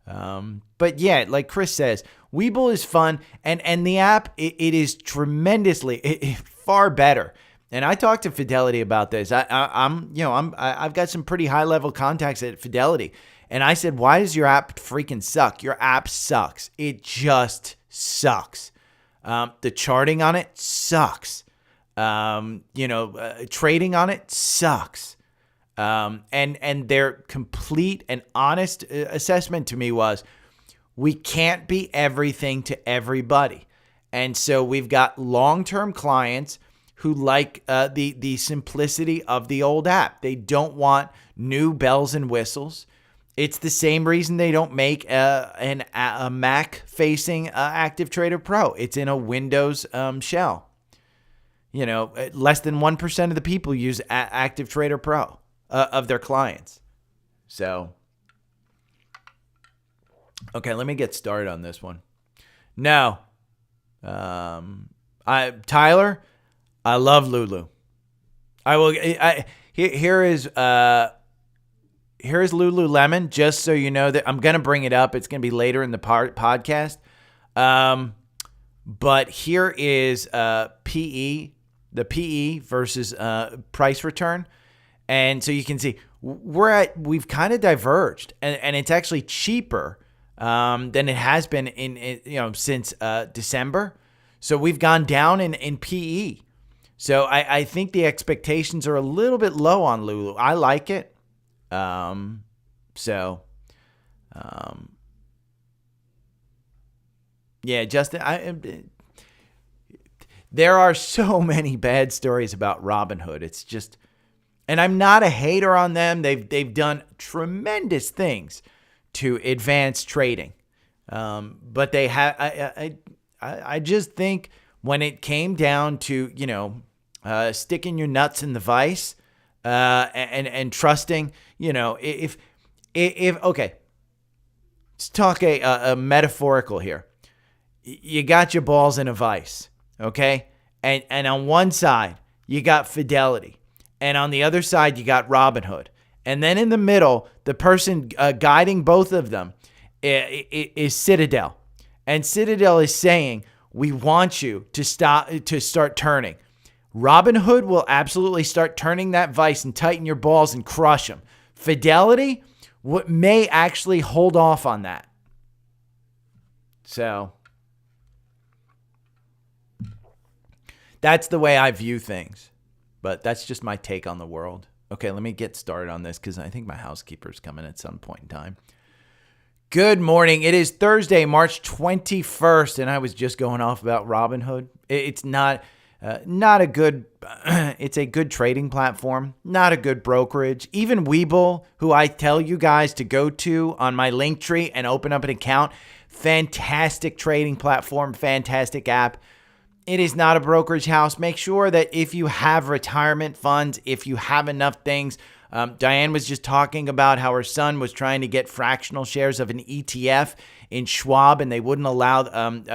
But yeah, like Chris says, Webull is fun, and the app, it is tremendously far better. And I talked to Fidelity about this. I've got some pretty high level contacts at Fidelity, and I said, "Why does your app freaking suck? Your app sucks. It just sucks. The charting on it sucks. Trading on it sucks." And their complete and honest assessment to me was, we can't be everything to everybody. And so we've got long-term clients who like the simplicity of the old app. They don't want new bells and whistles. It's the same reason they don't make a Mac-facing Active Trader Pro. It's in a Windows shell. Less than 1% of the people use Active Trader Pro of their clients. So, okay, let me get started on this one. No, Tyler, I love LULU. Here is Lululemon, just so you know that I'm going to bring it up. It's going to be later in the podcast. But here is PE, the PE versus price return. And so you can see we've kind of diverged, and it's actually cheaper than it has been since December. So we've gone down in PE. So I think the expectations are a little bit low on LULU. I like it. Yeah, Justin, there are so many bad stories about Robinhood. It's just, and I'm not a hater on them. They've done tremendous things to advance trading. But they have, I just think when it came down to, sticking your nuts in the vice, and trusting, if okay, let's talk a metaphorical here. You got your balls in a vice, okay? And on one side, you got Fidelity. And on the other side, you got Robinhood. And then in the middle, the person guiding both of them is Citadel. And Citadel is saying, we want you to start turning. Robinhood will absolutely start turning that vice and tighten your balls and crush them. Fidelity may actually hold off on that. So that's the way I view things. But that's just my take on the world. Okay, let me get started on this because I think my housekeeper's coming at some point in time. Good morning. It is Thursday, March 21st, and I was just going off about Robinhood. It's not a good, it's a good trading platform, not a good brokerage. Even Webull, who I tell you guys to go to on my Linktree and open up an account, fantastic trading platform, fantastic app. It is not a brokerage house. Make sure that if you have retirement funds, if you have enough things, Diane was just talking about how her son was trying to get fractional shares of an ETF in Schwab, and they wouldn't allow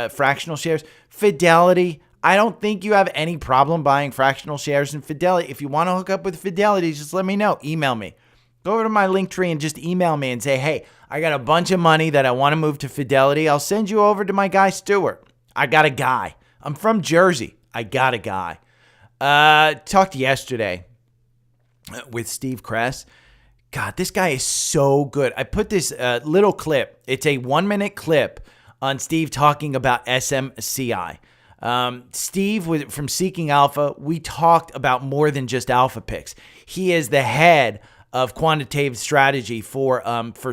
fractional shares. Fidelity, I don't think you have any problem buying fractional shares in Fidelity. If you want to hook up with Fidelity, just let me know. Email me. Go over to my Linktree and just email me and say, hey, I got a bunch of money that I want to move to Fidelity. I'll send you over to my guy, Stuart. I got a guy. I'm from Jersey. I got a guy. Talked yesterday with Steve Kress. God, this guy is so good. I put this little clip. It's a 1-minute clip on Steve talking about SMCI. Steve from Seeking Alpha. We talked about more than just alpha picks. He is the head of quantitative strategy for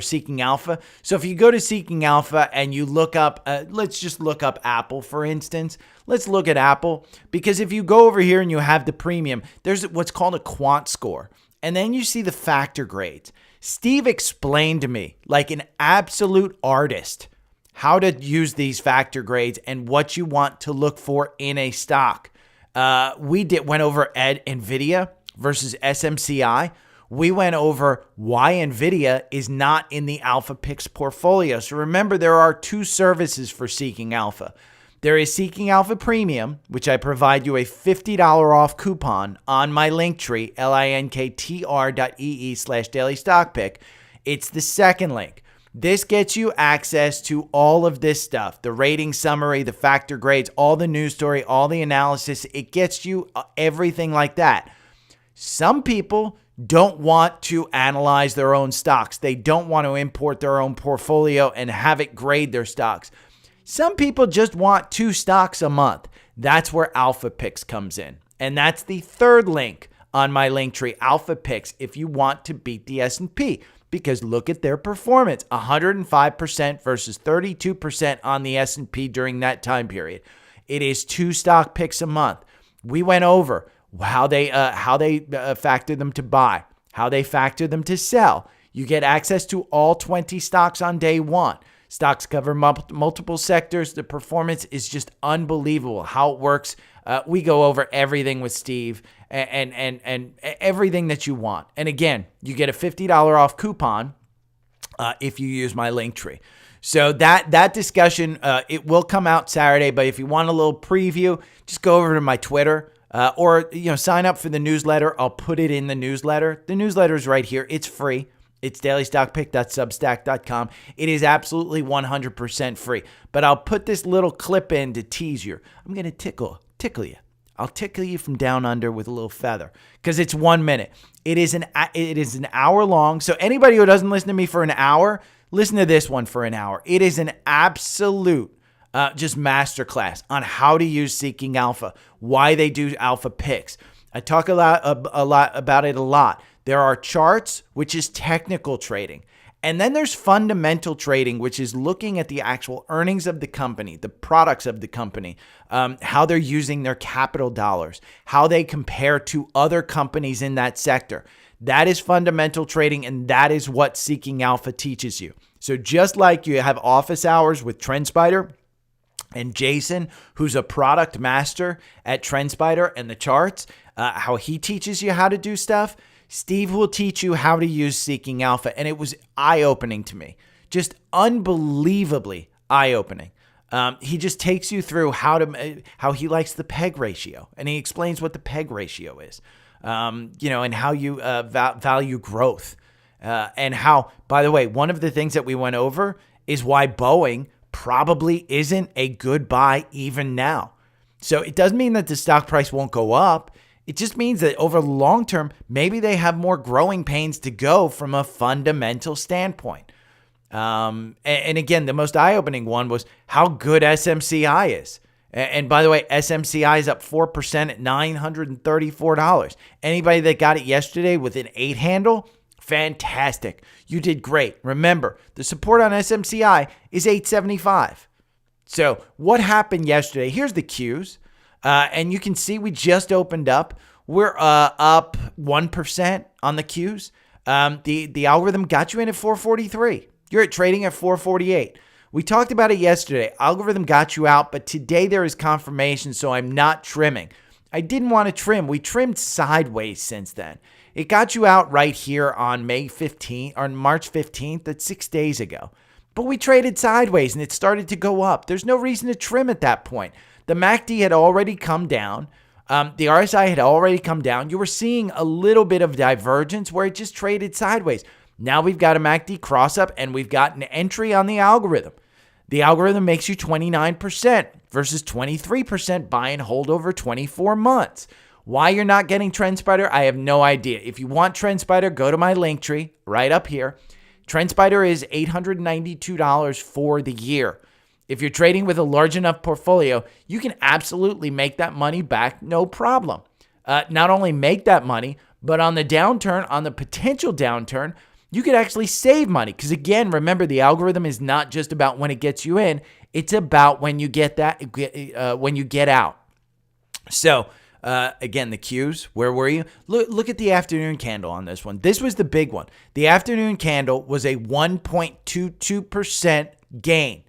Seeking Alpha. So if you go to Seeking Alpha and you look up, let's just look up Apple, for instance. Let's look at Apple, because if you go over here and you have the premium, there's what's called a quant score. And then you see the factor grades. Steve explained to me, like an absolute artist, how to use these factor grades and what you want to look for in a stock. Went over NVIDIA versus SMCI. We went over why NVIDIA is not in the Alpha Picks portfolio. So remember, there are two services for Seeking Alpha. There is Seeking Alpha Premium, which I provide you a $50 off coupon on my Linktree, linktr.ee/dailystockpick. It's the second link. This gets you access to all of this stuff, the rating summary, the factor grades, all the news story, all the analysis. It gets you everything like that. Some people don't want to analyze their own stocks. They don't want to import their own portfolio and have it grade their stocks. Some people just want 2 stocks a month. That's where Alpha Picks comes in. And that's the third link on my Linktree, Alpha Picks, if you want to beat the S&P. Because look at their performance, 105% versus 32% on the S&P during that time period. It is 2 stock picks a month. We went over how they factor them to buy, how they factor them to sell. You get access to all 20 stocks on day one. Stocks cover multiple sectors. The performance is just unbelievable. How it works. We go over everything with Steve and everything that you want. And again, you get a $50 off coupon if you use my Linktree. So that discussion, it will come out Saturday. But if you want a little preview, just go over to my Twitter. Or sign up for the newsletter. I'll put it in the newsletter. The newsletter is right here. It's free. It's dailystockpick.substack.com. It is absolutely 100% free. But I'll put this little clip in to tease you. I'm going to tickle you. I'll tickle you from down under with a little feather because it's 1 minute. It is an hour long. So anybody who doesn't listen to me for an hour, listen to this one for an hour. It is an absolute just masterclass on how to use Seeking Alpha, why they do alpha picks. I talk a lot about it a lot. There are charts, which is technical trading. And then there's fundamental trading, which is looking at the actual earnings of the company, the products of the company, how they're using their capital dollars, how they compare to other companies in that sector. That is fundamental trading, and that is what Seeking Alpha teaches you. So just like you have office hours with TrendSpider and Jason, who's a product master at TrendSpider and the charts, how he teaches you how to do stuff, Steve will teach you how to use Seeking Alpha. And it was eye-opening to me, just unbelievably eye-opening. He just takes you through how he likes the PEG ratio, and he explains what the PEG ratio is, and how you value growth. And how, by the way, one of the things that we went over is why Boeing probably isn't a good buy even now. So it doesn't mean that the stock price won't go up. It just means that over the long term, maybe they have more growing pains to go from a fundamental standpoint. And again, the most eye-opening one was how good SMCI is. And by the way, SMCI is up 4% at $934. Anybody that got it yesterday with an 8 handle, fantastic. You did great. Remember, the support on SMCI is 875. So what happened yesterday? Here's the Qs. And you can see we just opened up. We're up 1% on the Qs. The algorithm got you in at 443. You're trading at 448. We talked about it yesterday. Algorithm got you out, but today there is confirmation, so I'm not trimming. I didn't want to trim. We trimmed sideways since then. It got you out right here on May 15th or March 15th. That's 6 days ago. But we traded sideways and it started to go up. There's no reason to trim at that point. The MACD had already come down. The RSI had already come down. You were seeing a little bit of divergence where it just traded sideways. Now we've got a MACD cross up and we've got an entry on the algorithm. The algorithm makes you 29% versus 23% buy and hold over 24 months. Why you're not getting TrendSpider, I have no idea. If you want TrendSpider, go to my link tree right up here. TrendSpider is $892 for the year. If you're trading with a large enough portfolio, you can absolutely make that money back, no problem. Not only make that money, but on the downturn, on the potential downturn, you could actually save money. Because again, remember, the algorithm is not just about when it gets you in; it's about when you get when you get out. So again, the Qs, where were you? Look at the afternoon candle on this one. This was the big one. The afternoon candle was a 1.22% gain.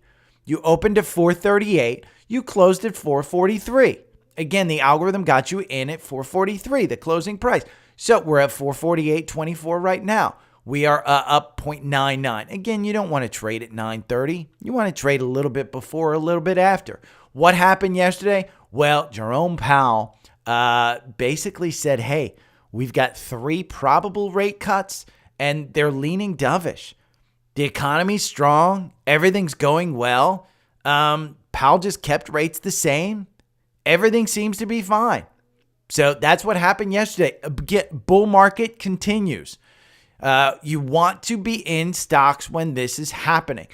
You opened at 438. You closed at 443. Again, the algorithm got you in at 443, the closing price. So we're at 448.24 right now. We are up 0.99. Again, you don't want to trade at 9:30. You want to trade a little bit before, a little bit after. What happened yesterday? Well, Jerome Powell basically said, hey, we've got 3 probable rate cuts, and they're leaning dovish. The economy's strong. Everything's going well. Powell just kept rates the same. Everything seems to be fine. So that's what happened yesterday. Bull market continues. You want to be in stocks when this is happening.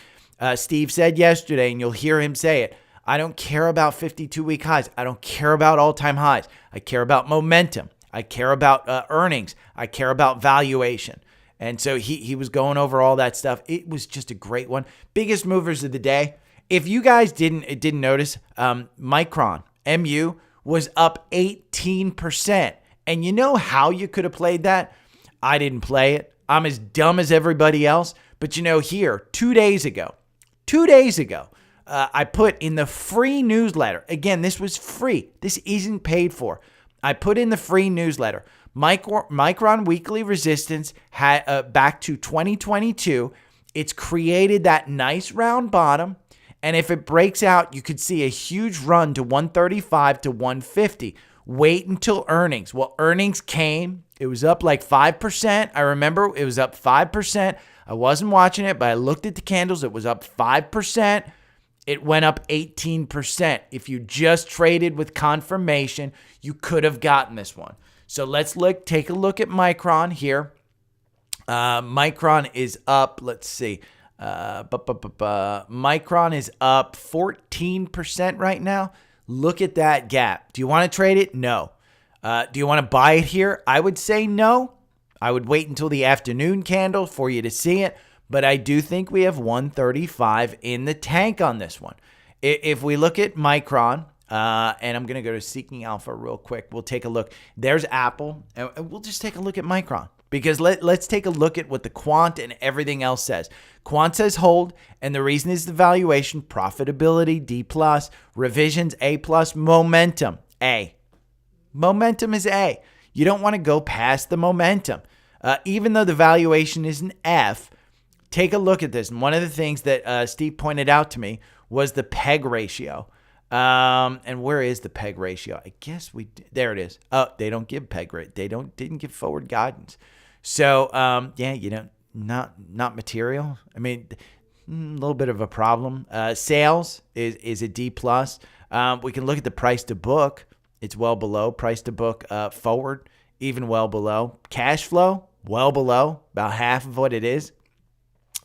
Steve said yesterday, and you'll hear him say it, I don't care about 52-week highs. I don't care about all-time highs. I care about momentum. I care about earnings. I care about valuation. And so he was going over all that stuff. It was just a great one. Biggest movers of the day. If you guys didn't notice, Micron, MU, was up 18%. And you know how you could have played that? I didn't play it. I'm as dumb as everybody else. But here, 2 days ago, I put in the free newsletter. Again, this was free. This isn't paid for. I put in the free newsletter. Micron weekly resistance had back to 2022. It's created that nice round bottom. And if it breaks out, you could see a huge run to 135 to 150. Wait until earnings. Well, earnings came. It was up like 5%. I remember it was up 5%. I wasn't watching it, but I looked at the candles. It was up 5%. It went up 18%. If you just traded with confirmation, you could have gotten this one. So let's take a look at Micron here. Micron is up, let's see, Micron is up 14% right now. Look at that gap. Do you want to trade it? No. Do you want to buy it here? I would say no. I would wait until the afternoon candle for you to see it. But I do think we have 135 in the tank on this one. If we look at Micron, and I'm going to go to Seeking Alpha real quick. We'll take a look. There's Apple. And we'll just take a look at Micron. Because let's take a look at what the quant and everything else says. Quant says hold, and the reason is the valuation, profitability, D+, revisions, A+, momentum, A. Momentum is A. You don't want to go past the momentum. Even though the valuation is an F, take a look at this. And one of the things that Steve pointed out to me was the PEG ratio. And where is the PEG ratio? I guess there it is. Oh, they don't give PEG rate. Didn't give forward guidance. So, not material. I mean, a little bit of a problem. Sales is a D+. We can look at the price to book. It's well below price to book. Forward, even well below. Cash flow, well below, about half of what it is.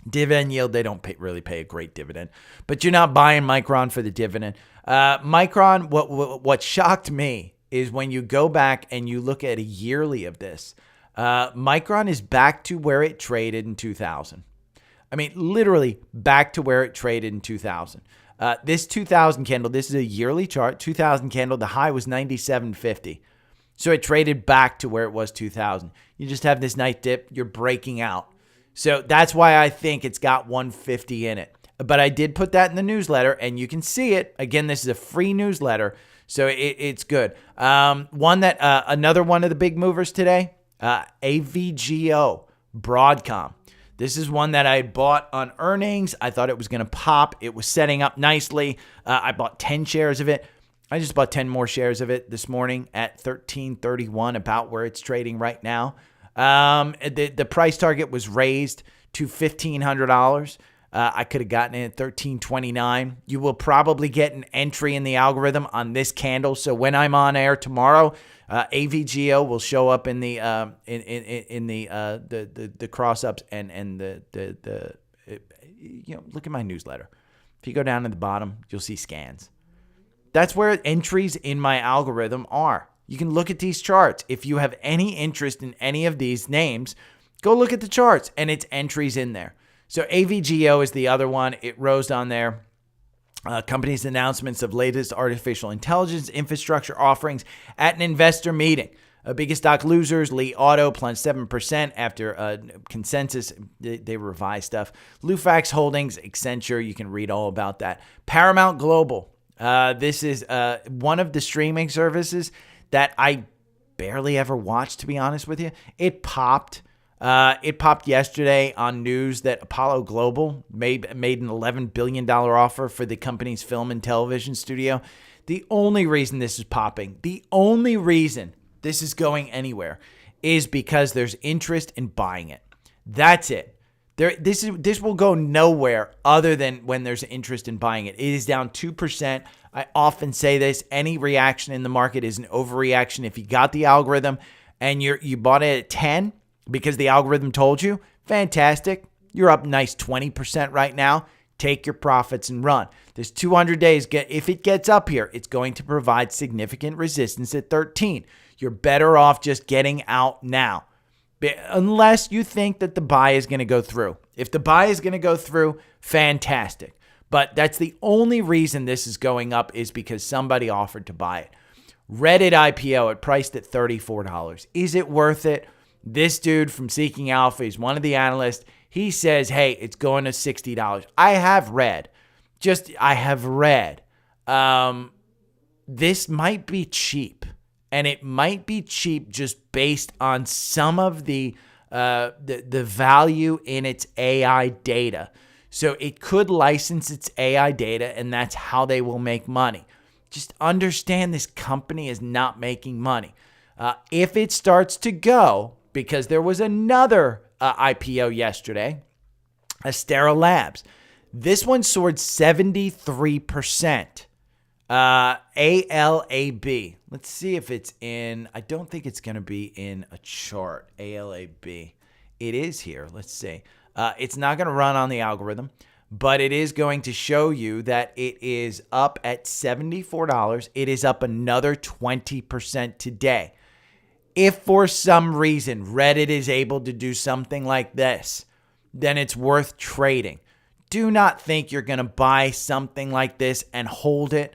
Dividend yield, they don't really pay a great dividend. But you're not buying Micron for the dividend. Micron, what shocked me is when you go back and you look at a yearly of this, Micron is back to where it traded in 2000. I mean, literally back to where it traded in 2000. This 2000 candle, this is a yearly chart, 2000 candle, the high was 97.50. So it traded back to where it was 2000. You just have this nice dip, you're breaking out. So that's why I think it's got 150 in it. But I did put that in the newsletter, and you can see it. Again, this is a free newsletter, so it's good. Another one of the big movers today, AVGO, Broadcom. This is one that I bought on earnings. I thought it was going to pop. It was setting up nicely. I bought 10 shares of it. I just bought 10 more shares of it this morning at $13.31, about where it's trading right now. The price target was raised to $1,500. I could have gotten it at $13.29. You will probably get an entry in the algorithm on this candle. So when I'm on air tomorrow, AVGO will show up in the cross ups and look at my newsletter. If you go down to the bottom, you'll see scans. That's where entries in my algorithm are. You can look at these charts. If you have any interest in any of these names, go look at the charts and it's entries in there. So AVGO is the other one. It rose on there. Company's announcements of latest artificial intelligence infrastructure offerings at an investor meeting. Biggest stock losers, Li Auto plunged 7% after consensus. They revised stuff. Lufax Holdings, Accenture, you can read all about that. Paramount Global. This is one of the streaming services that I barely ever watched, to be honest with you. It popped. It popped yesterday on news that Apollo Global made an $11 billion offer for the company's film and television studio. The only reason this is popping, the only reason this is going anywhere is because there's interest in buying it. That's it. This will go nowhere other than when there's interest in buying it. It is down 2%. I often say this, any reaction in the market is an overreaction. If you got the algorithm and you bought it at 10 because the algorithm told you, fantastic. You're up nice 20% right now. Take your profits and run. There's 200 days. If it gets up here, it's going to provide significant resistance at 13. You're better off just getting out now. Unless you think that the buy is going to go through. If the buy is going to go through, fantastic. But that's the only reason this is going up is because somebody offered to buy it. Reddit IPO, it priced at $34. Is it worth it? This dude from Seeking Alpha, he's one of the analysts. He says, hey, it's going to $60. I have read. This might be cheap. And it might be cheap just based on some of the value in its AI data. So it could license its AI data, and that's how they will make money. Just understand this company is not making money. If it starts to go, because there was another IPO yesterday, Astera Labs. This one soared 73%. ALAB. Let's see if it's in. I don't think it's going to be in a chart. ALAB. It is here. Let's see. It's not going to run on the algorithm, but it is going to show you that it is up at $74. It is up another 20% today. If for some reason Reddit is able to do something like this, then it's worth trading. Do not think you're going to buy something like this and hold it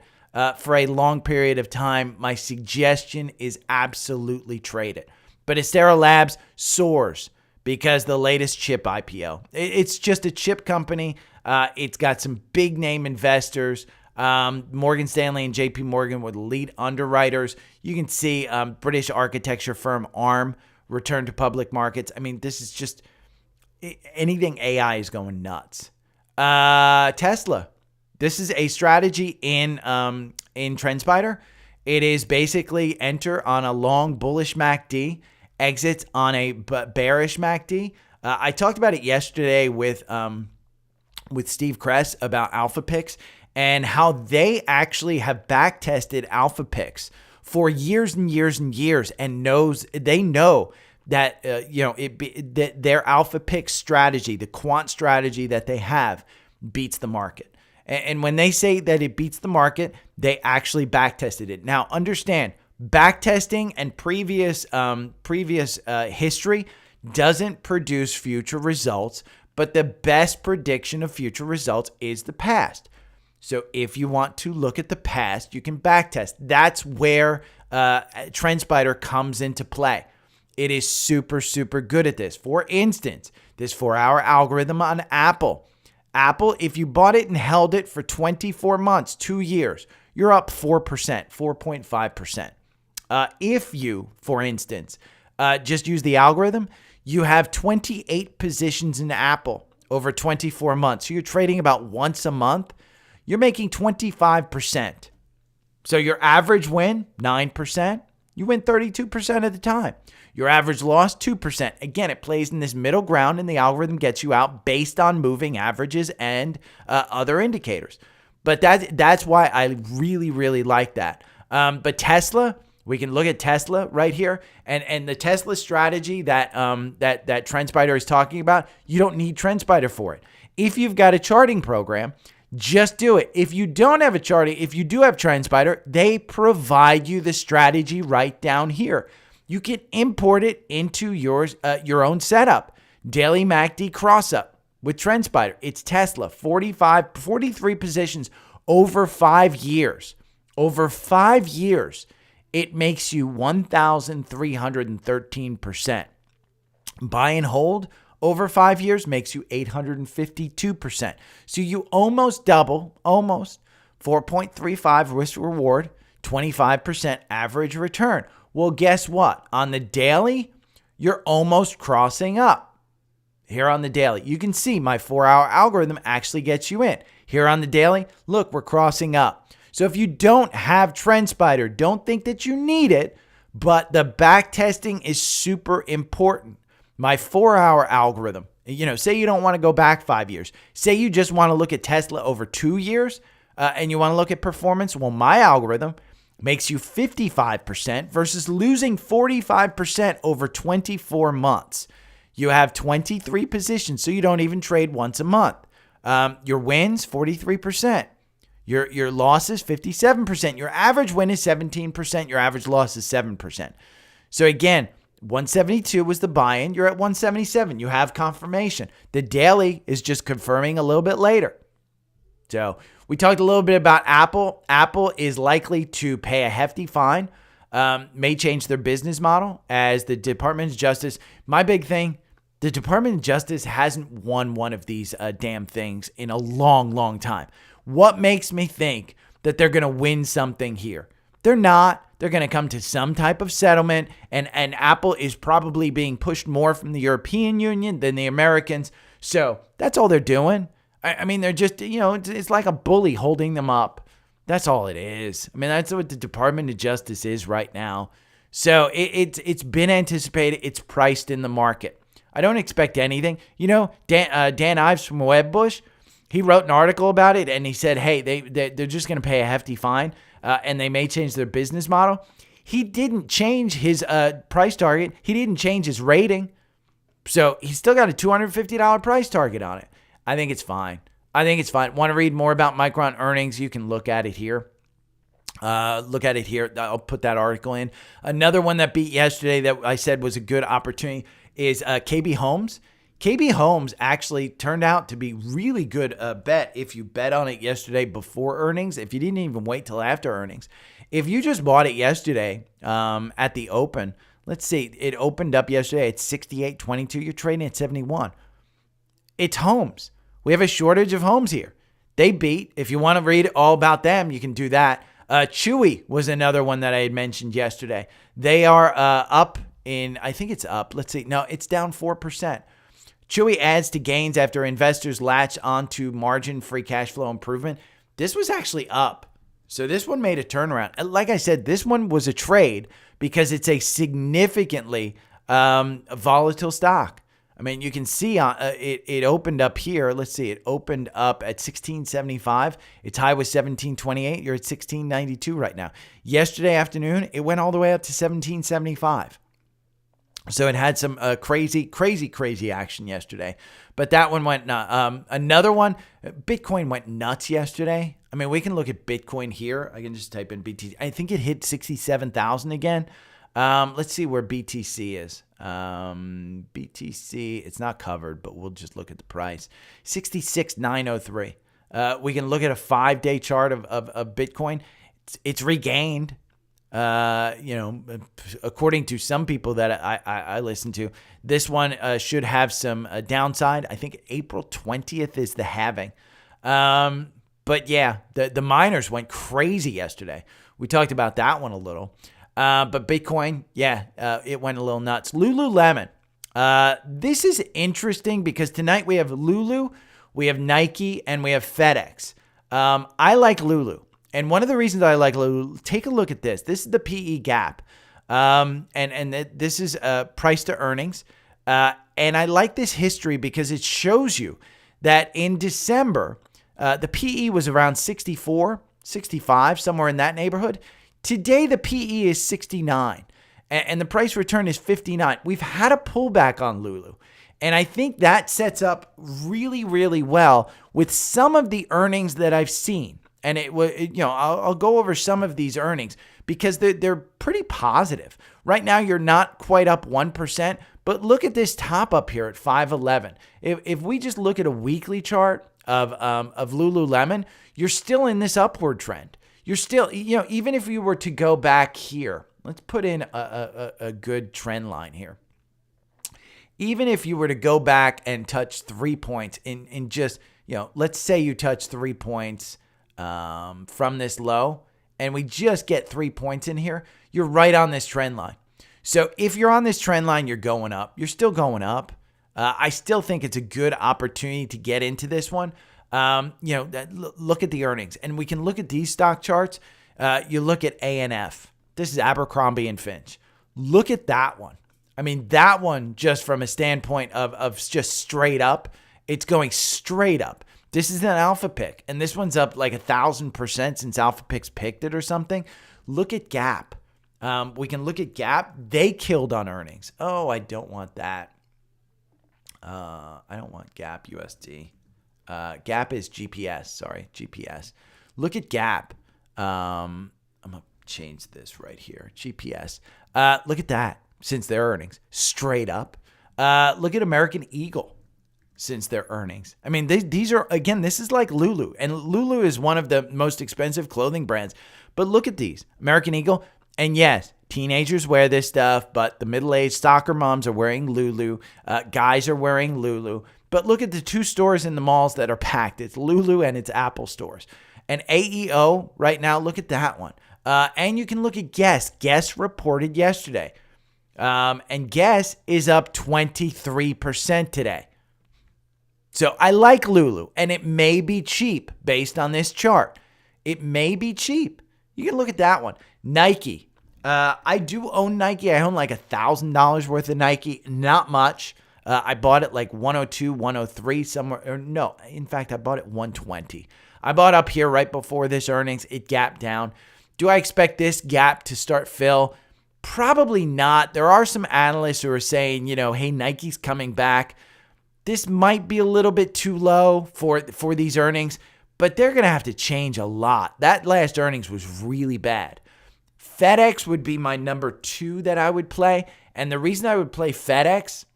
for a long period of time. My suggestion is absolutely trade it. But Astera Labs soars because the latest chip IPO. It's just a chip company. It's got some big name investors. Morgan Stanley and JP Morgan were the lead underwriters. You can see British architecture firm ARM return to public markets. I mean, this is just anything AI is going nuts. Tesla. This is a strategy in TrendSpider. It is basically enter on a long bullish MACD, exits on a bearish MACD. I talked about it yesterday with Steve Kress about Alpha Picks and how they actually have back tested Alpha Picks for years and years and years, and they know that that their Alpha Pick strategy, the quant strategy that they have, beats the market. And when they say that it beats the market, they actually back tested it. Now, understand, back testing and previous history doesn't produce future results, but the best prediction of future results is the past. So if you want to look at the past, you can backtest. That's where TrendSpider comes into play. It is super, super good at this. For instance, this 4-hour algorithm on Apple. Apple, if you bought it and held it for 24 months, 2 years, you're up 4%, 4.5%. If you, for instance, just use the algorithm, you have 28 positions in Apple over 24 months. So you're trading about once a month. You're making 25%. So your average win, 9%. You win 32% of the time. Your average loss, 2%. Again, it plays in this middle ground, and the algorithm gets you out based on moving averages and other indicators. But that's why I really, really like that. But Tesla, we can look at Tesla right here, and the Tesla strategy that TrendSpider is talking about. You don't need TrendSpider for it. If you've got a charting program, just do it. If you don't have a charting, if you do have TrendSpider, they provide you the strategy right down here. You can import it into your own setup. Daily MACD cross-up with TrendSpider. It's Tesla, 43 positions over 5 years. Over 5 years, it makes you 1,313%. Buy and hold over 5 years makes you 852%. So you almost double, almost 4.35 risk reward, 25% average return. Well, guess what? On the daily, you're almost crossing up. Here on the daily, you can see my 4-hour algorithm actually gets you in. Here on the daily, look, we're crossing up. So if you don't have TrendSpider, don't think that you need it, but the back testing is super important. My 4-hour algorithm, say you don't want to go back 5 years. Say you just want to look at Tesla over 2 years and you want to look at performance. Well, my algorithm makes you 55% versus losing 45% over 24 months. You have 23 positions, so you don't even trade once a month. Your wins, 43%. Your losses, 57%. Your average win is 17%. Your average loss is 7%. So again, 172 was the buy-in. You're at 177. You have confirmation. The daily is just confirming a little bit later. So we talked a little bit about Apple. Apple is likely to pay a hefty fine, may change their business model as the Department of Justice. My big thing, the Department of Justice hasn't won one of these damn things in a long, long time. What makes me think that they're going to win something here? They're not. They're going to come to some type of settlement, and Apple is probably being pushed more from the European Union than the Americans. So that's all they're doing. I mean, they're just, it's like a bully holding them up. That's all it is. I mean, that's what the Department of Justice is right now. So it's been anticipated. It's priced in the market. I don't expect anything. Dan Ives from Wedbush, he wrote an article about it, and he said, hey, they're just going to pay a hefty fine, and they may change their business model. He didn't change his price target. He didn't change his rating. So he's still got a $250 price target on it. I think it's fine. Want to read more about Micron earnings? You can look at it here. I'll put that article in. Another one that beat yesterday that I said was a good opportunity is KB Homes. KB Homes actually turned out to be really good bet if you bet on it yesterday before earnings, if you didn't even wait till after earnings. If you just bought it yesterday at the open, let's see, it opened up yesterday at 68.22. You're trading at 71. It's homes. We have a shortage of homes here. They beat. If you want to read all about them, you can do that. Chewy was another one that I had mentioned yesterday. They are up in, I think it's up. Let's see. No, it's down 4%. Chewy adds to gains after investors latch onto margin free cash flow improvement. This was actually up. So this one made a turnaround. Like I said, this one was a trade because it's a significantly volatile stock. I mean, you can see it opened up here. Let's see. It opened up at 1675. Its high was 1728. You're at 1692 right now. Yesterday afternoon, it went all the way up to 1775. So it had some crazy action yesterday. But that one went nuts. Another one, Bitcoin went nuts yesterday. I mean, we can look at Bitcoin here. I can just type in BTC. I think it hit 67,000 again. Let's see where BTC is. BTC, it's not covered, but we'll just look at the price. 66,903. We can look at a 5-day chart of Bitcoin. It's regained. According to some people that I listen to, this one should have some downside. I think April 20th is the halving. But yeah, the miners went crazy yesterday. We talked about that one a little. But Bitcoin, it went a little nuts. Lululemon. This is interesting because tonight we have Lulu, we have Nike, and we have FedEx. I like Lulu. And one of the reasons I like Lulu, take a look at this. This is the PE gap. And this is price to earnings. And I like this history because it shows you that in December, the PE was around 64, 65, somewhere in that neighborhood. Today, the PE is 69 and the price return is 59. We've had a pullback on Lulu. And I think that sets up really, really well with some of the earnings that I've seen. And I'll go over some of these earnings because they're pretty positive. Right now, you're not quite up 1%, but look at this top up here at 511. If we just look at a weekly chart of Lululemon, you're still in this upward trend. You're still, even if you were to go back here, let's put in a good trend line here. Even if you were to go back and touch 3 points in just, let's say you touch 3 points from this low and we just get 3 points in here, you're right on this trend line. So if you're on this trend line, you're going up. You're still going up. I still think it's a good opportunity to get into this one. Look at the earnings, and we can look at these stock charts. You look at ANF. This is Abercrombie and Finch. Look at that one. I mean, that one, just from a standpoint of just straight up, it's going straight up. This is an alpha pick, and this one's up like 1,000% since alpha picks picked it or something. Look at Gap. We can look at Gap. They killed on earnings. Oh, I don't want that. I don't want Gap USD. Gap is GPS. Sorry, GPS. Look at Gap. I'm going to change this right here. GPS. Look at that since their earnings. Straight up. Look at American Eagle since their earnings. I mean, these are, again, this is like Lulu. And Lulu is one of the most expensive clothing brands. But look at these. American Eagle. And yes, teenagers wear this stuff, but the middle-aged soccer moms are wearing Lulu. Guys are wearing Lulu. But look at the two stores in the malls that are packed. It's Lulu and it's Apple stores. And AEO right now, look at that one. And you can look at Guess. Guess reported yesterday. And Guess is up 23% today. So I like Lulu, and it may be cheap based on this chart. It may be cheap. You can look at that one. Nike. I do own Nike. I own like $1,000 worth of Nike. Not much. I bought it like 102, 103 somewhere. Or no, in fact, I bought it 120. I bought up here right before this earnings. It gapped down. Do I expect this gap to start fill? Probably not. There are some analysts who are saying, hey, Nike's coming back. This might be a little bit too low for these earnings, but they're going to have to change a lot. That last earnings was really bad. FedEx would be my number 2 that I would play. And the reason I would play FedEx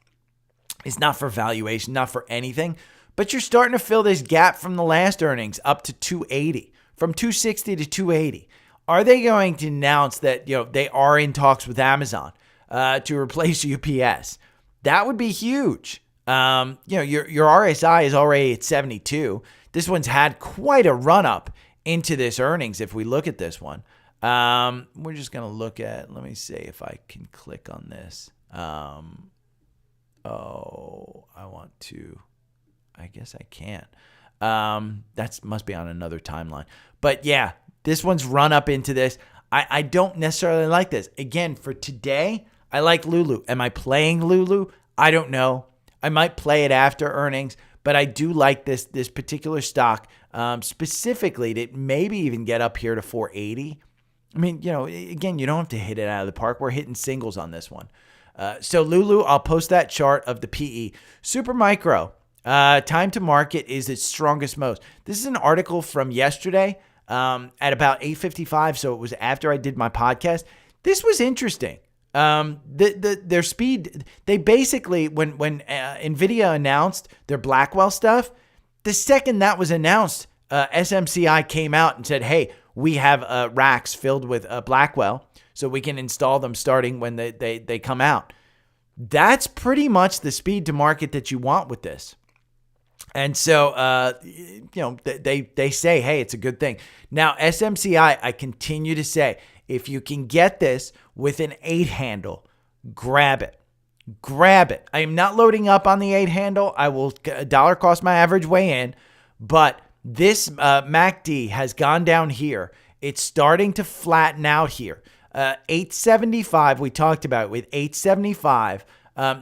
is not for valuation, not for anything, but you're starting to fill this gap from the last earnings up to 280, from 260 to 280. Are they going to announce that they are in talks with Amazon to replace UPS? That would be huge. Your RSI is already at 72. This one's had quite a run up into this earnings. If we look at this one, we're just going to look at, let me see if I can click on this. I guess I can't. That must be on another timeline. But yeah, this one's run up into this. I don't necessarily like this. Again, for today, I like LULU. Am I playing LULU? I don't know. I might play it after earnings, but I do like this particular stock, specifically to maybe even get up here to 480. I mean, again, you don't have to hit it out of the park. We're hitting singles on this one. So LULU, I'll post that chart of the PE. Supermicro, time to market is its strongest most. This is an article from yesterday at about 8:55, so it was after I did my podcast. This was interesting. Their speed, they basically, when NVIDIA announced their Blackwell stuff, the second that was announced, SMCI came out and said, hey, we have racks filled with Blackwell, so we can install them starting when they come out. That's pretty much the speed to market that you want with this. And so, they say, hey, it's a good thing. Now, SMCI, I continue to say, if you can get this with an 8 handle, grab it. Grab it. I am not loading up on the 8 handle. I will dollar cost my average way in, but this MACD has gone down here. It's starting to flatten out here. 875, we talked about, with 875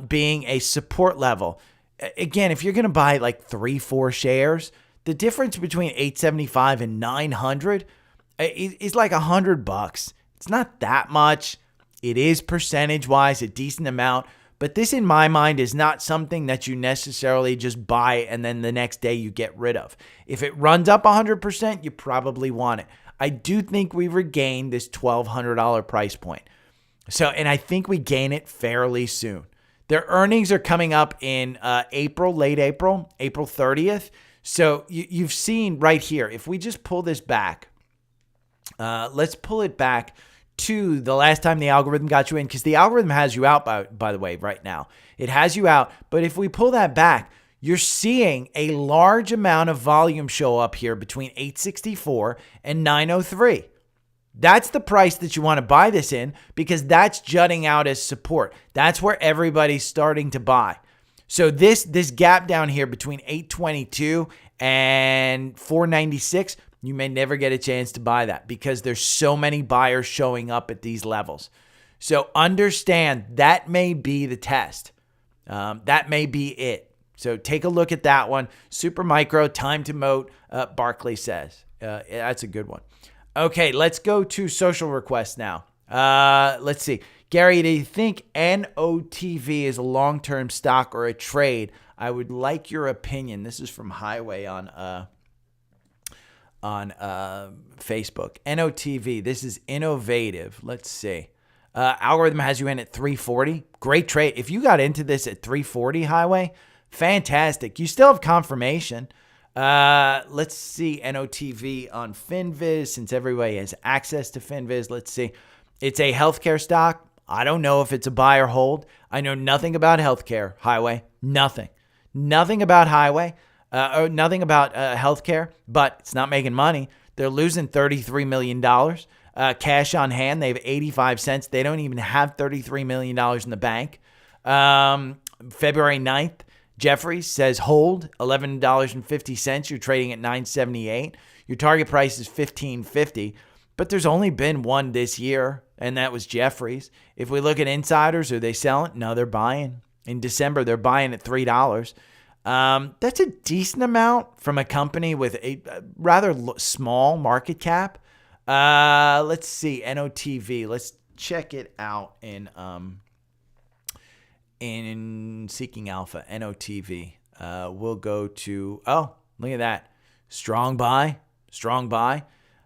being a support level. Again, if you're going to buy like 3-4 shares, the difference between 875 and 900 is like $100. It's not that much. It is percentage-wise a decent amount, but this in my mind is not something that you necessarily just buy and then the next day you get rid of. If it runs up 100%, you probably want it. I do think we regain this $1,200 price point. So, and I think we gain it fairly soon. Their earnings are coming up in April, late April, April 30th. So you've seen right here, if we just pull this back, let's pull it back to the last time the algorithm got you in, because the algorithm has you out, by the way, right now. It has you out. But if we pull that back, you're seeing a large amount of volume show up here between 864 and 903. That's the price that you want to buy this in, because that's jutting out as support. That's where everybody's starting to buy. So this gap down here between 822 and 496, you may never get a chance to buy that because there's so many buyers showing up at these levels. So understand that may be the test. That may be it. So take a look at that one. Supermicro, time to moat, Barclay says. That's a good one. Okay, let's go to social requests now. Let's see. Gary, do you think NOTV is a long-term stock or a trade? I would like your opinion. This is from Highway on Facebook. NOTV, this is innovative. Let's see. Algorithm has you in at 340. Great trade. If you got into this at 340 Highway, fantastic. You still have confirmation. Let's see NOTV on FinViz, since everybody has access to FinViz. Let's see. It's a healthcare stock. I don't know if it's a buy or hold. I know nothing about healthcare, Highway. Nothing. Nothing about Highway. Or nothing about healthcare, but it's not making money. They're losing $33 million. Cash on hand, they have 85 cents. They don't even have $33 million in the bank. February 9th, Jefferies says hold, $11.50. You're trading at $9.78. Your target price is $15.50, but there's only been one this year, and that was Jefferies. If we look at insiders, are they selling? No, they're buying. In December, they're buying at $3. That's a decent amount from a company with a rather small market cap. Let's see, NOTV. Let's check it out in Seeking Alpha, NOTV. We'll go to, look at that. Strong buy.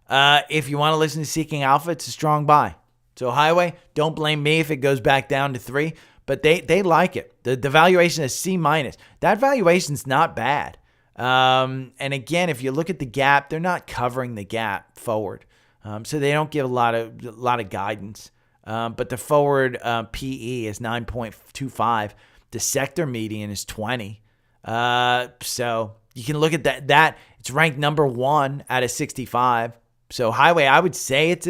If you want to listen to Seeking Alpha, it's a strong buy. So Highway, don't blame me if it goes back down to 3, but they like it. The valuation is C-. That valuation's not bad. And again, if you look at the gap, they're not covering the gap forward. So they don't give a lot of guidance. But the forward PE is 9.25. The sector median is 20. So you can look at that. It's ranked number 1 out of 65. So Highway, I would say it's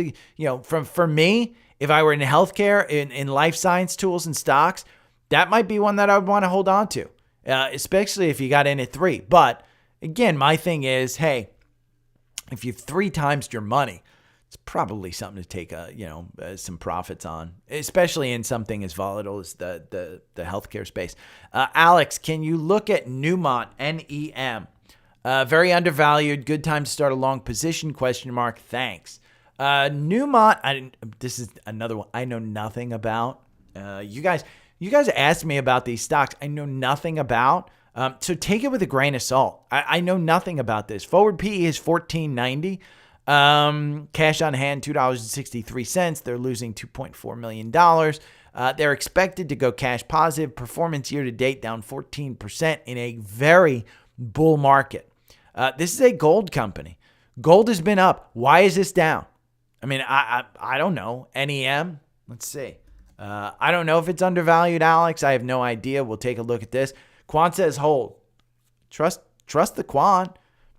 for me, if I were in healthcare, in life science tools and stocks, that might be one that I would want to hold on to, especially if you got in at 3. But again, my thing is, hey, if you've 3 times your money, it's probably something to take some profits on, especially in something as volatile as the healthcare space. Alex, can you look at Newmont, NEM? Very undervalued. Good time to start a long position? ? Thanks. Newmont. This is another one I know nothing about. You guys asked me about these stocks. I know nothing about. So take it with a grain of salt. I know nothing about this. Forward PE is $14.90. Cash on hand, $2.63. They're losing $2.4 million. They're expected to go cash positive. Performance year to date down 14% in a very bull market. This is a gold company. Gold has been up. Why is this down? I mean, I don't know. NEM. Let's see. I don't know if it's undervalued, Alex. I have no idea. We'll take a look at this. Quant says hold. Trust the quant.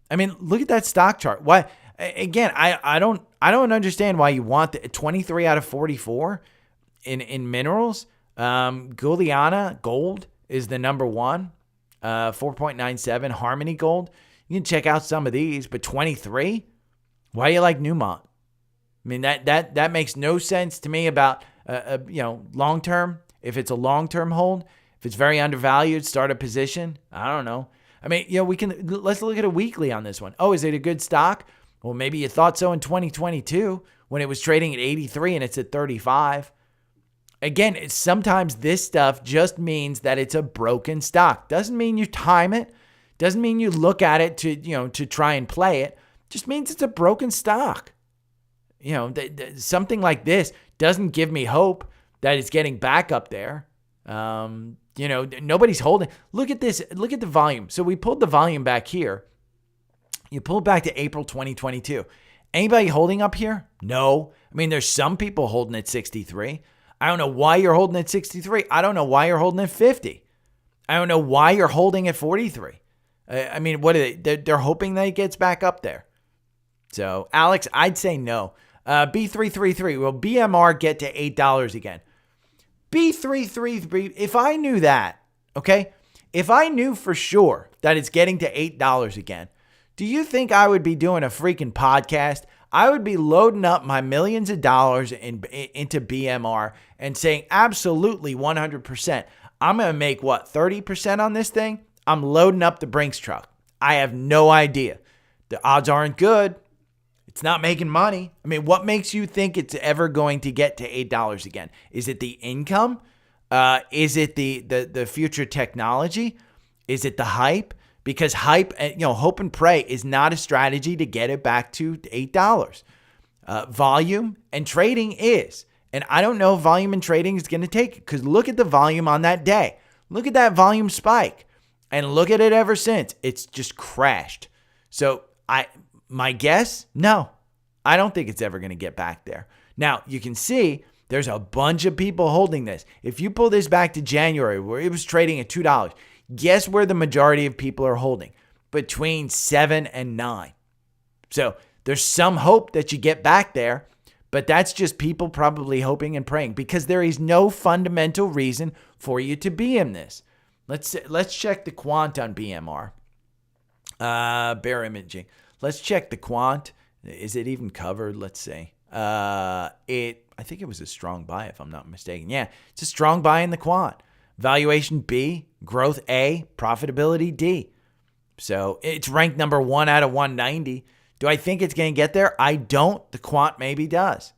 I mean, look at that stock chart. Why? Again, I don't understand why you want the 23 out of 44 in minerals. Guyana Gold is the number 1, 4.97. Harmony Gold. You can check out some of these, but 23. Why do you like Newmont? I mean, that makes no sense to me about long term. If it's a long term hold, if it's very undervalued, start a position. I don't know. I mean, let's look at a weekly on this one. Oh, is it a good stock? Well, maybe you thought so in 2022 when it was trading at 83 and it's at 35. Again, sometimes this stuff just means that it's a broken stock. Doesn't mean you time it. Doesn't mean you look at it to try and play it. Just means it's a broken stock. Something like this doesn't give me hope that it's getting back up there. Nobody's holding. Look at this. Look at the volume. So we pulled the volume back here. You pull it back to April 2022. Anybody holding up here? No. I mean, there's some people holding at 63. I don't know why you're holding at 63. I don't know why you're holding at 50. I don't know why you're holding at 43. I mean, what are they? They're hoping that it gets back up there. So, Alex, I'd say no. B333. Will BMR get to $8 again? B333. If I knew that, okay? If I knew for sure that it's getting to $8 again, do you think I would be doing a freaking podcast? I would be loading up my millions of dollars into BMR and saying absolutely 100%. I'm going to make 30% on this thing? I'm loading up the Brinks truck. I have no idea. The odds aren't good. It's not making money. I mean, what makes you think it's ever going to get to $8 again? Is it the income? Is it the future technology? Is it the hype? Because hype, hope and pray is not a strategy to get it back to $8. Volume and trading is. And I don't know if volume and trading is going to take it, because look at the volume on that day. Look at that volume spike. And look at it ever since. It's just crashed. So my guess, no. I don't think it's ever going to get back there. Now, you can see there's a bunch of people holding this. If you pull this back to January where it was trading at $2, guess where the majority of people are holding? Between 7 and 9. So there's some hope that you get back there, but that's just people probably hoping and praying, because there is no fundamental reason for you to be in this. Let's check the quant on BMR. Bear imaging. Let's check the quant. Is it even covered? Let's see. I think it was a strong buy, if I'm not mistaken. Yeah, it's a strong buy in the quant. Valuation B, growth A, profitability D. So it's ranked number 1 out of 190. Do I think it's going to get there? I don't. The quant maybe does.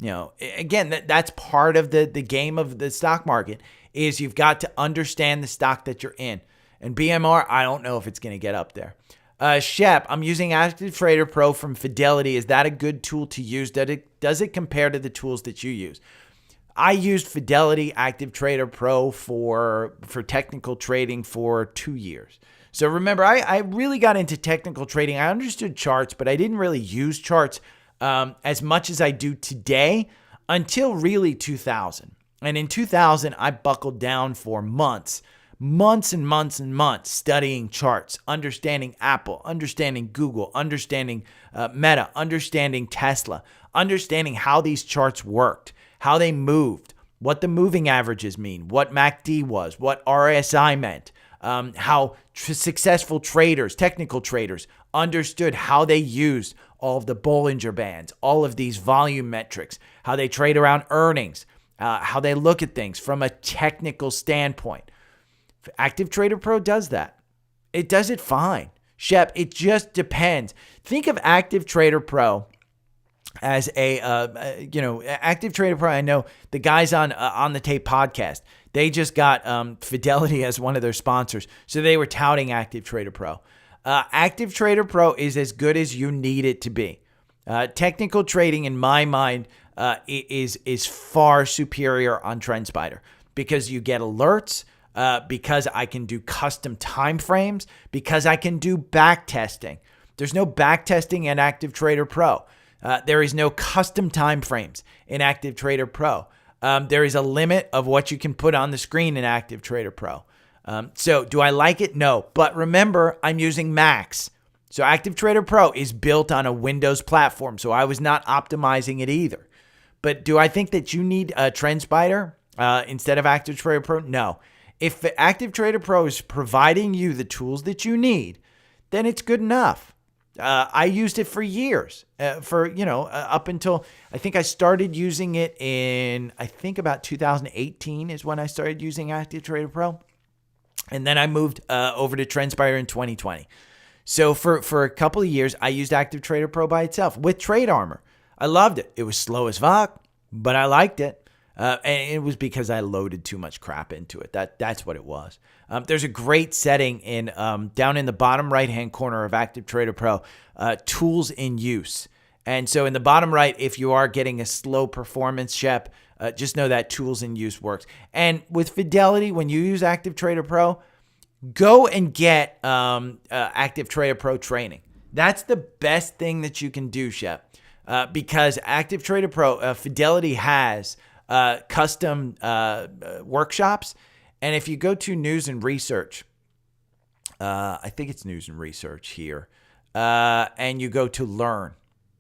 Again, that's part of the game of the stock market is you've got to understand the stock that you're in. And BMR, I don't know if it's going to get up there. Shep, I'm using Active Trader Pro from Fidelity. Is that a good tool to use? Does it compare to the tools that you use? I used Fidelity Active Trader Pro for technical trading for 2 years. So remember, I really got into technical trading. I understood charts, but I didn't really use charts as much as I do today until really 2000. And in 2000, I buckled down for months and months studying charts, understanding Apple, understanding Google, understanding Meta, understanding Tesla, understanding how these charts worked, how they moved, what the moving averages mean, what MACD was, what RSI meant, how successful traders, technical traders, understood how they used all of the Bollinger Bands, all of these volume metrics, how they trade around earnings, how they look at things from a technical standpoint. Active Trader Pro does that. It does it fine. Shep, it just depends. Think of Active Trader Pro as Active Trader Pro. I know the guys on the Tape podcast, they just got Fidelity as one of their sponsors. So they were touting Active Trader Pro. Active Trader Pro is as good as you need it to be. Technical trading, in my mind, is far superior on TrendSpider because you get alerts, because I can do custom time frames, because I can do back testing. There's no back testing in Active Trader Pro. There is no custom time frames in Active Trader Pro. There is a limit of what you can put on the screen in Active Trader Pro. So do I like it? No. But remember, I'm using Macs. So Active Trader Pro is built on a Windows platform, so I was not optimizing it either. But do I think that you need a TrendSpider instead of Active Trader Pro? No. If Active Trader Pro is providing you the tools that you need, then it's good enough. I used it for years, up until I think I started using it in, I think about 2018 is when I started using Active Trader Pro. And then I moved over to TrendSpider in 2020. So for a couple of years, I used Active Trader Pro by itself with Trade Armor. I loved it. It was slow as fuck, but I liked it. And it was because I loaded too much crap into it. That's what it was. There's a great setting in down in the bottom right-hand corner of Active Trader Pro, tools in use. And so in the bottom right, if you are getting a slow performance, Shep, just know that tools in use works. And with Fidelity, when you use Active Trader Pro, go and get Active Trader Pro training. That's the best thing that you can do, Shep, because Active Trader Pro, Fidelity has custom workshops. And if you go to news and research, I think it's news and research here, and you go to learn,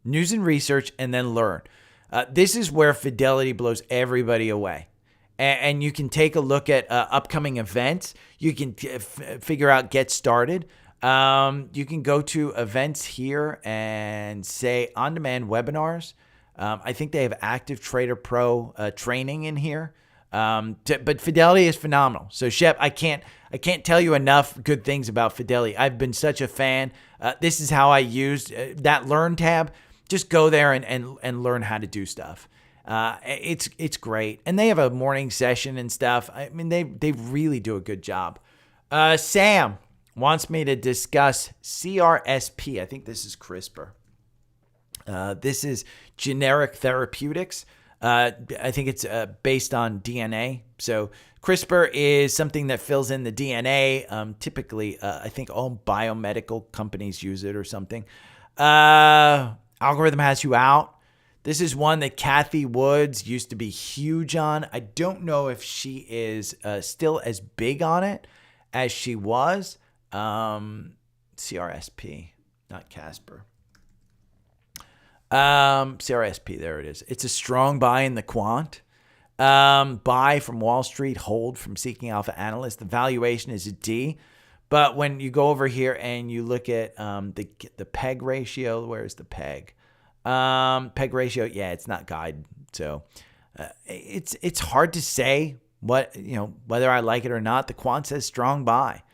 news and research, and then learn. This is where Fidelity blows everybody away. And you can take a look at upcoming events. You can figure out get started. You can go to events here and say on-demand webinars. I think they have Active Trader Pro training in here. But Fidelity is phenomenal. So Shep, I can't tell you enough good things about Fidelity. I've been such a fan. This is how I used that Learn tab. Just go there and learn how to do stuff. It's great. And they have a morning session and stuff. I mean, they really do a good job. Sam wants me to discuss CRSP. I think this is CRISPR. This is generic therapeutics. I think it's based on DNA. So CRISPR is something that fills in the DNA. Typically, I think all biomedical companies use it or something. Algorithm has you out. This is one that Kathy Woods used to be huge on. I don't know if she is still as big on it as she was. CRSP, not Casper. CRSP, there it is. It's a strong buy in the quant. Buy from Wall Street, hold from Seeking Alpha Analyst. The valuation is a D. But when you go over here and you look at the PEG ratio, where's the PEG? PEG ratio, yeah, it's not guide. So it's hard to say whether I like it or not. The quant says strong buy.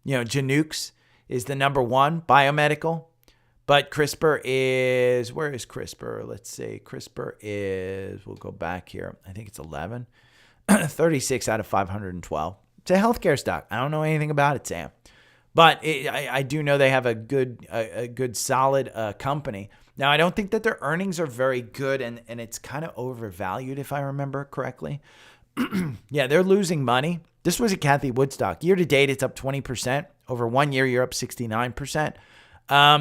Janux is the number one biomedical. But CRISPR is, where is CRISPR? Let's see. CRISPR is, we'll go back here. I think it's 11. 36 out of 512. It's a healthcare stock. I don't know anything about it, Sam. But I do know they have a good solid company. Now, I don't think that their earnings are very good, and it's kind of overvalued, if I remember correctly. Yeah, they're losing money. This was a Cathie Wood stock. Year to date, it's up 20%. Over 1 year, you're up 69%.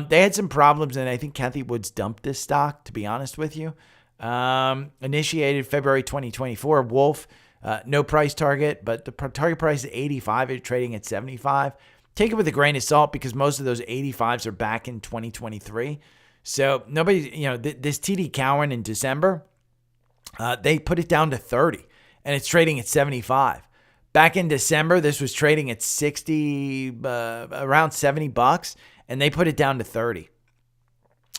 They had some problems, and I think Cathie Woods dumped this stock, to be honest with you. Initiated February 2024. Wolf, no price target, but the target price is 85. It's trading at 75. Take it with a grain of salt because most of those 85s are back in 2023. So nobody, this TD Cowen in December, they put it down to 30, and it's trading at 75. Back in December, this was trading at 60, around $70, and they put it down to 30.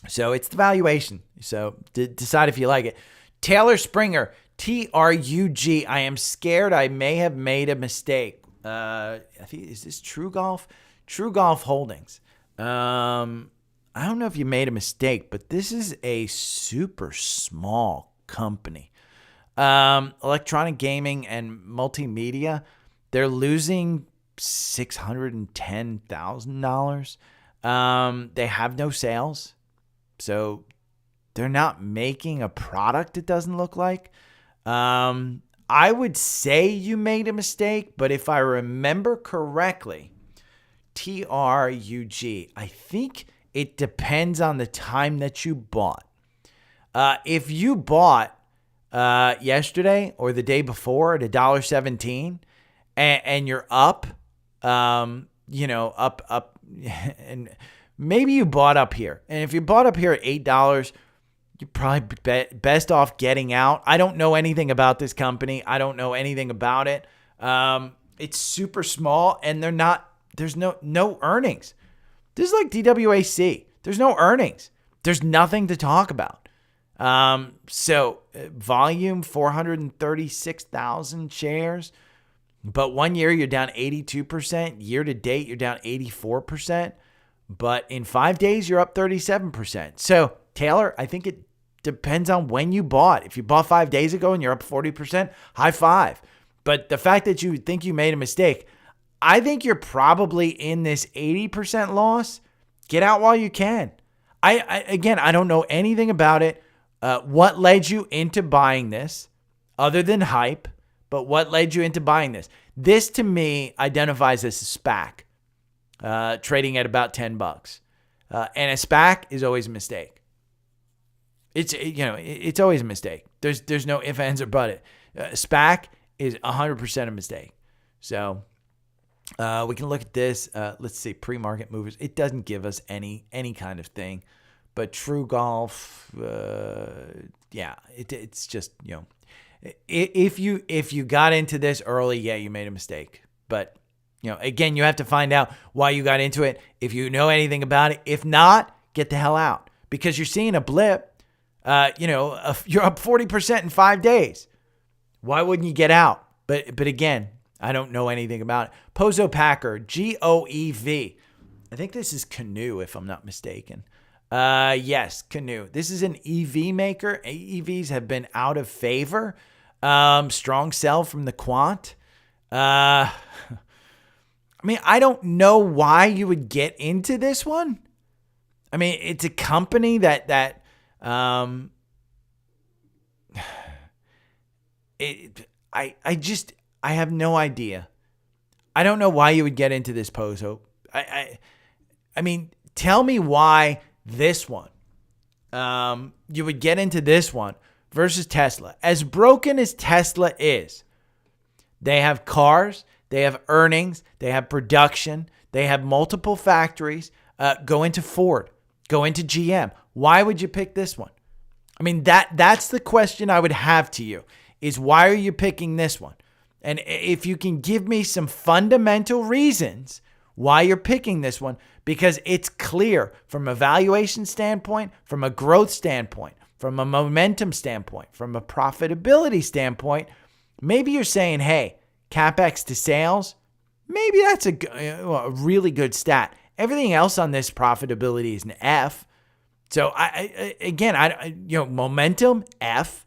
So it's the valuation. So decide if you like it. Taylor Springer, TRUG. I am scared I may have made a mistake. I think, is this True Golf? True Golf Holdings. I don't know if you made a mistake, but this is a super small company. Electronic gaming and multimedia, they're losing $610,000. They have no sales. So they're not making a product, it doesn't look like. I would say you made a mistake, but if I remember correctly, TRUG, I think it depends on the time that you bought. If you bought yesterday or the day before at $1.17 and you're up, up, and maybe you bought up here. And if you bought up here at $8, you're probably best off getting out. I don't know anything about this company. I don't know anything about it. It's super small, and there's no earnings. This is like DWAC. There's no earnings. There's nothing to talk about. So volume, 436,000 shares. But 1 year, you're down 82%. Year to date, you're down 84%. But in 5 days, you're up 37%. So, Taylor, I think it depends on when you bought. If you bought 5 days ago and you're up 40%, high five. But the fact that you think you made a mistake, I think you're probably in this 80% loss. Get out while you can. Again, I don't know anything about it. What led you into buying this other than hype? But what led you into buying this? This, to me, identifies as a SPAC, trading at about $10. And a SPAC is always a mistake. It's always a mistake. There's no ifs, ands, or buts. SPAC is 100% a mistake. So we can look at this. Let's see, pre-market movers. It doesn't give us any kind of thing. But True Golf, it's just, if you got into this early, you made a mistake. But, again, you have to find out why you got into it. If you know anything about it, if not, get the hell out because you're seeing a blip. You're up 40% in 5 days. Why wouldn't you get out? But again, I don't know anything about it. Pozo Packer, GOEV. I think this is Canoe, if I'm not mistaken. Yes, Canoe. This is an EV maker. EVs have been out of favor. Strong sell from the quant. I don't know why you would get into this one. It's a company that I have no idea. I don't know why you would get into this Pozo. Tell me why this one. You would get into this one versus Tesla. As broken as Tesla is, they have cars, they have earnings, they have production, they have multiple factories. Go into Ford, go into GM. Why would you pick this one? That's the question I would have to you is why are you picking this one? And if you can give me some fundamental reasons why you're picking this one, because it's clear from a valuation standpoint, from a growth standpoint, from a momentum standpoint, from a profitability standpoint, maybe you're saying, hey, CapEx to sales, maybe that's a really good stat. Everything else on this profitability is an F. So momentum, F.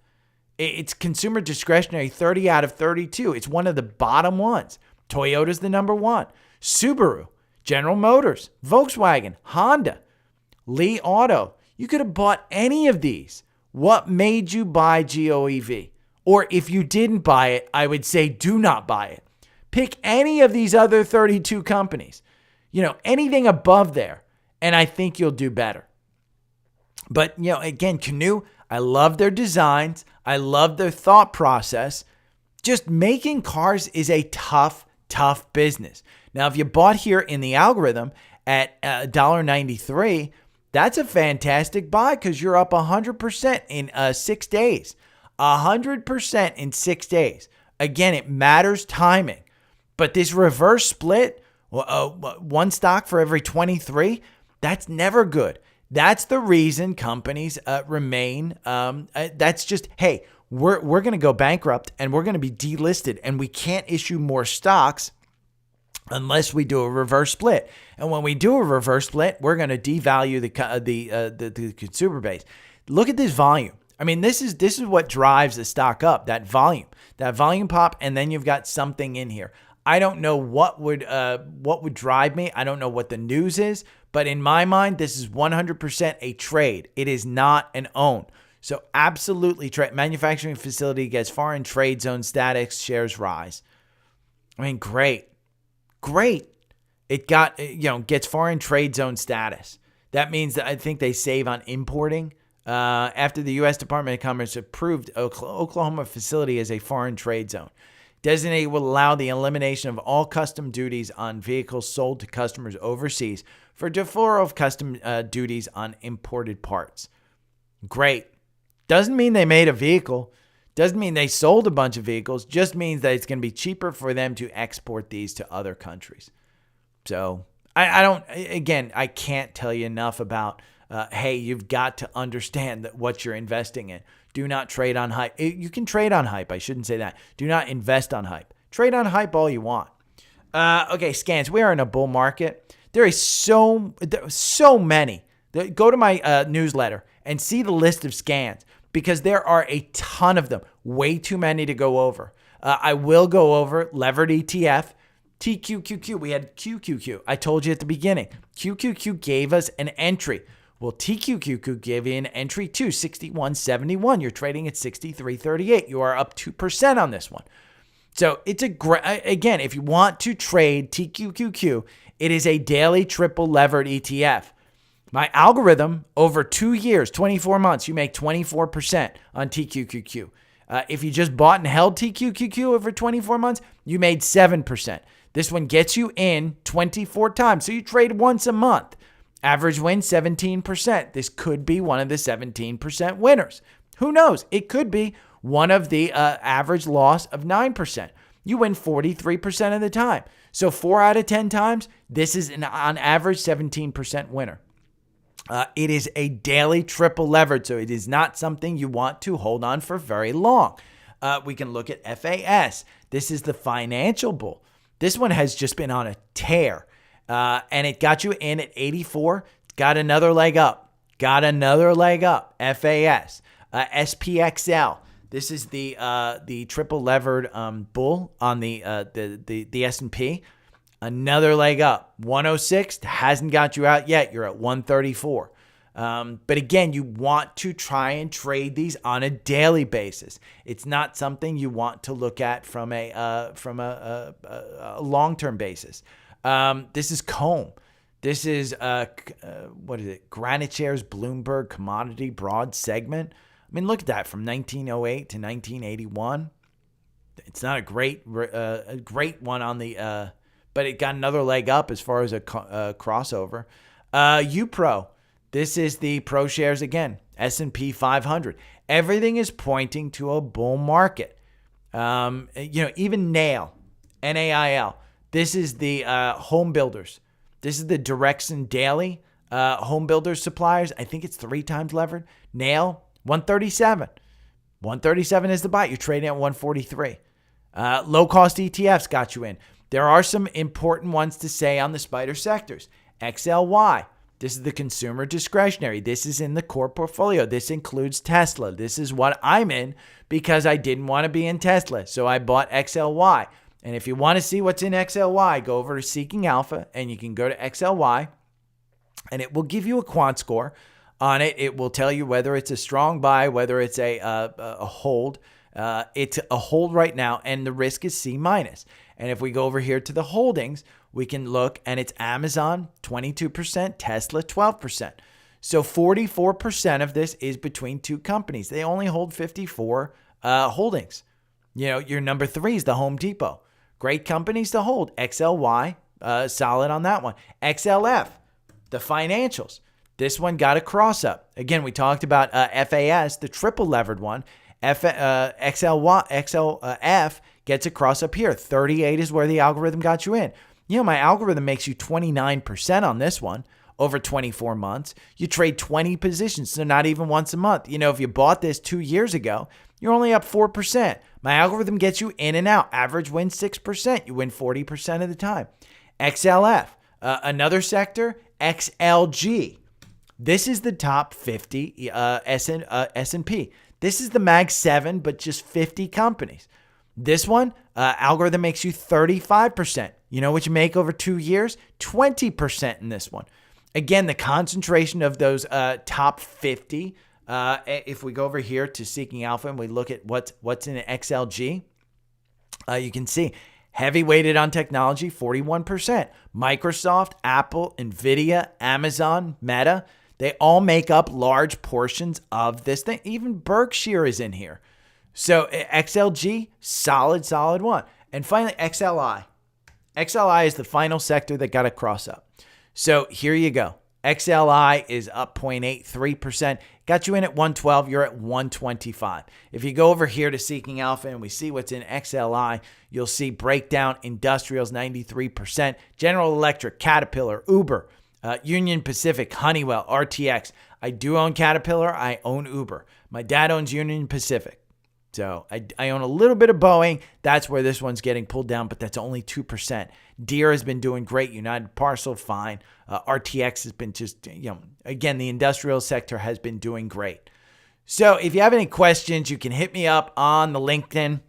It's consumer discretionary, 30 out of 32. It's one of the bottom ones. Toyota's the number one. Subaru, General Motors, Volkswagen, Honda, Li Auto. You could have bought any of these. What made you buy GOEV? Or if you didn't buy it, I would say do not buy it. Pick any of these other 32 companies. Anything above there, and I think you'll do better. But, again, Canoo, I love their designs. I love their thought process. Just making cars is a tough business. Now, if you bought here in the algorithm at $1.93, that's a fantastic buy because you're up 100% in 6 days. 100% in 6 days. Again, it matters timing. But this reverse split, one stock for every 23, that's never good. That's the reason companies remain. That's just, hey, we're going to go bankrupt and we're going to be delisted and we can't issue more stocks unless we do a reverse split. And when we do a reverse split, we're going to devalue the consumer base. Look at this volume. I mean, this is what drives the stock up, that volume pop, and then you've got something in here. I don't know what would drive me. I don't know what the news is, but in my mind, this is 100% a trade. It is not an own. So absolutely trade. Manufacturing facility gets foreign trade zone status, shares rise. I mean, great. It got, gets foreign trade zone status. That means that I think they save on importing. After the U.S. Department of Commerce approved Oklahoma facility as a foreign trade zone. Designated will allow the elimination of all custom duties on vehicles sold to customers overseas for deferral of custom duties on imported parts. Great. Doesn't mean they made a vehicle. Doesn't mean they sold a bunch of vehicles. Just means that it's going to be cheaper for them to export these to other countries. So I can't tell you enough about, hey, you've got to understand that what you're investing in. Do not trade on hype. You can trade on hype. I shouldn't say that. Do not invest on hype. Trade on hype all you want. Okay, scans. We are in a bull market. There is so many. Go to my newsletter and see the list of scans because there are a ton of them. Way too many to go over. I will go over levered ETF, TQQQ. We had QQQ. I told you at the beginning. QQQ gave us an entry. Well, TQQQ gave you an entry too, 61.71. You're trading at 63.38. You are up 2% on this one. So it's a great, again, if you want to trade TQQQ, it is a daily triple levered ETF. My algorithm over 2 years, 24 months, you make 24% on TQQQ. If you just bought and held TQQQ over 24 months, you made 7%. This one gets you in 24 times. So you trade once a month. Average win, 17%. This could be one of the 17% winners. Who knows? It could be one of the average loss of 9%. You win 43% of the time. So 4 out of 10 times, this is on average 17% winner. It is a daily triple levered, so it is not something you want to hold on for very long. We can look at FAS. This is the financial bull. This one has just been on a tear. And it got you in at 84. Got another leg up. FAS. SPXL. This is the triple levered bull on the S&P. Another leg up. 106 hasn't got you out yet. You're at 134. But again, you want to try and trade these on a daily basis. It's not something you want to look at from a long-term basis. This is COM. This is, what is it? Granite Shares Bloomberg Commodity Broad Segment. I mean, look at that from 1908 to 1981. It's not a great one on the, but it got another leg up as far as a crossover. UPRO. This is the Pro Shares again. S&P 500. Everything is pointing to a bull market. Even NAIL, NAIL. This is the home builders. This is the Direxon Daily home builders suppliers. I think it's 3 times levered. NAIL, 137. 137 is the buy. You're trading at 143. Low-cost ETFs got you in. There are some important ones to say on the spider sectors. XLY, This is the consumer discretionary. This is in the core portfolio. This includes Tesla. This is what I'm in because I didn't want to be in Tesla. So I bought XLY. And if you want to see what's in XLY, go over to Seeking Alpha and you can go to XLY and it will give you a quant score on it. It will tell you whether it's a strong buy, whether it's a hold. It's a hold right now and the risk is C minus. And if we go over here to the holdings, we can look and it's Amazon 22%, Tesla 12%. So 44% of this is between two companies. They only hold 54 holdings. You know, your number 3 is the Home Depot. Great companies to hold. XLY, solid on that one. XLF, the financials. This one got a cross up. Again, we talked about FAS, the triple levered one. XLF gets a cross up here. 38 is where the algorithm got you in. You know, my algorithm makes you 29% on this one over 24 months. You trade 20 positions, so not even once a month. You know, if you bought this 2 years ago, you're only up 4%. My algorithm gets you in and out. Average win 6%. You win 40% of the time. XLF, another sector, XLG. This is the top 50 S&P. This is the Mag 7, but just 50 companies. This one, algorithm makes you 35%. You know what you make over 2 years? 20% in this one. Again, the concentration of those top 50, if we go over here to Seeking Alpha and we look at what's in an XLG, you can see heavy weighted on technology, 41%. Microsoft, Apple, NVIDIA, Amazon, Meta, they all make up large portions of this thing. Even Berkshire is in here. So XLG, solid one. And finally, XLI. XLI is the final sector that got a cross up. So here you go. XLI is up 0.83%. Got you in at 112. You're at 125. If you go over here to Seeking Alpha and we see what's in XLI, you'll see breakdown industrials 93%. General Electric, Caterpillar, Uber, Union Pacific, Honeywell, RTX. I do own Caterpillar. I own Uber. My dad owns Union Pacific. So I own a little bit of Boeing. That's where this one's getting pulled down, but that's only 2%. Deere has been doing great. United Parcel, fine. RTX has been just, again, the industrial sector has been doing great. So if you have any questions, you can hit me up on the LinkedIn.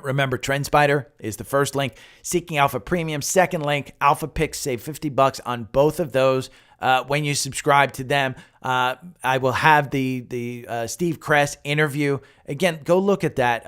Remember, TrendSpider is the first link. Seeking Alpha Premium, second link. Alpha Picks, save $50 on both of those. When you subscribe to them, I will have the Steve Kress interview. Again, go look at that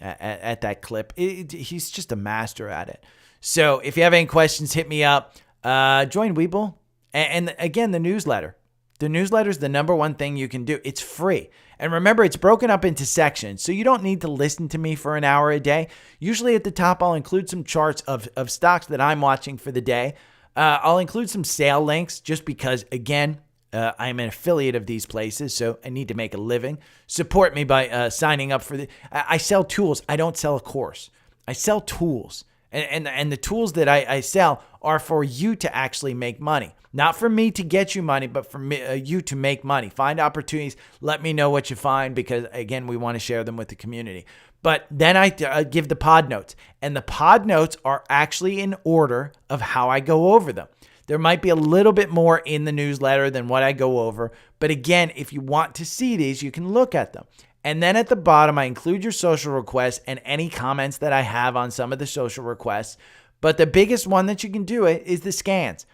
at that clip. He's just a master at it. So if you have any questions, hit me up. Join Webull. And again, the newsletter. The newsletter is the number one thing you can do. It's free. And remember, it's broken up into sections, so you don't need to listen to me for an hour a day. Usually at the top, I'll include some charts of stocks that I'm watching for the day. I'll include some sale links just because, again, I'm an affiliate of these places, so I need to make a living. Support me by signing up for I sell tools. I don't sell a course. I sell tools. And the tools that I sell are for you to actually make money. Not for me to get you money, but for you to make money. Find opportunities. Let me know what you find because, again, we want to share them with the community. But then I give the pod notes. And the pod notes are actually in order of how I go over them. There might be a little bit more in the newsletter than what I go over. But again, if you want to see these, you can look at them. And then at the bottom, I include your social requests and any comments that I have on some of the social requests. But the biggest one that you can do it is the scans.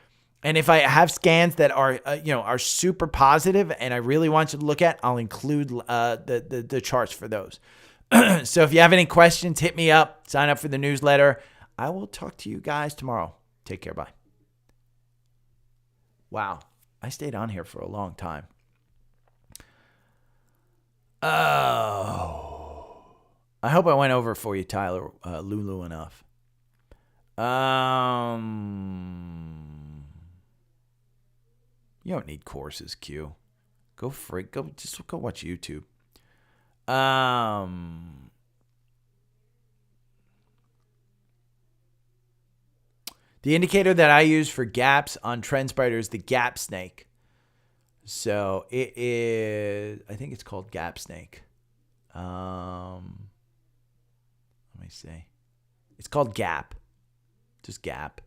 And if I have scans that are super positive and I really want you to look at, I'll include the charts for those. So if you have any questions, hit me up. Sign up for the newsletter. I will talk to you guys tomorrow. Take care. Bye. Wow. I stayed on here for a long time. Oh. I hope I went over for you, Tyler, LULU enough. You don't need courses, Q. Go watch YouTube. The indicator that I use for gaps on TrendSpider is the gap snake. So it is, I think it's called gap snake. Let me see. It's called gap. Just gap.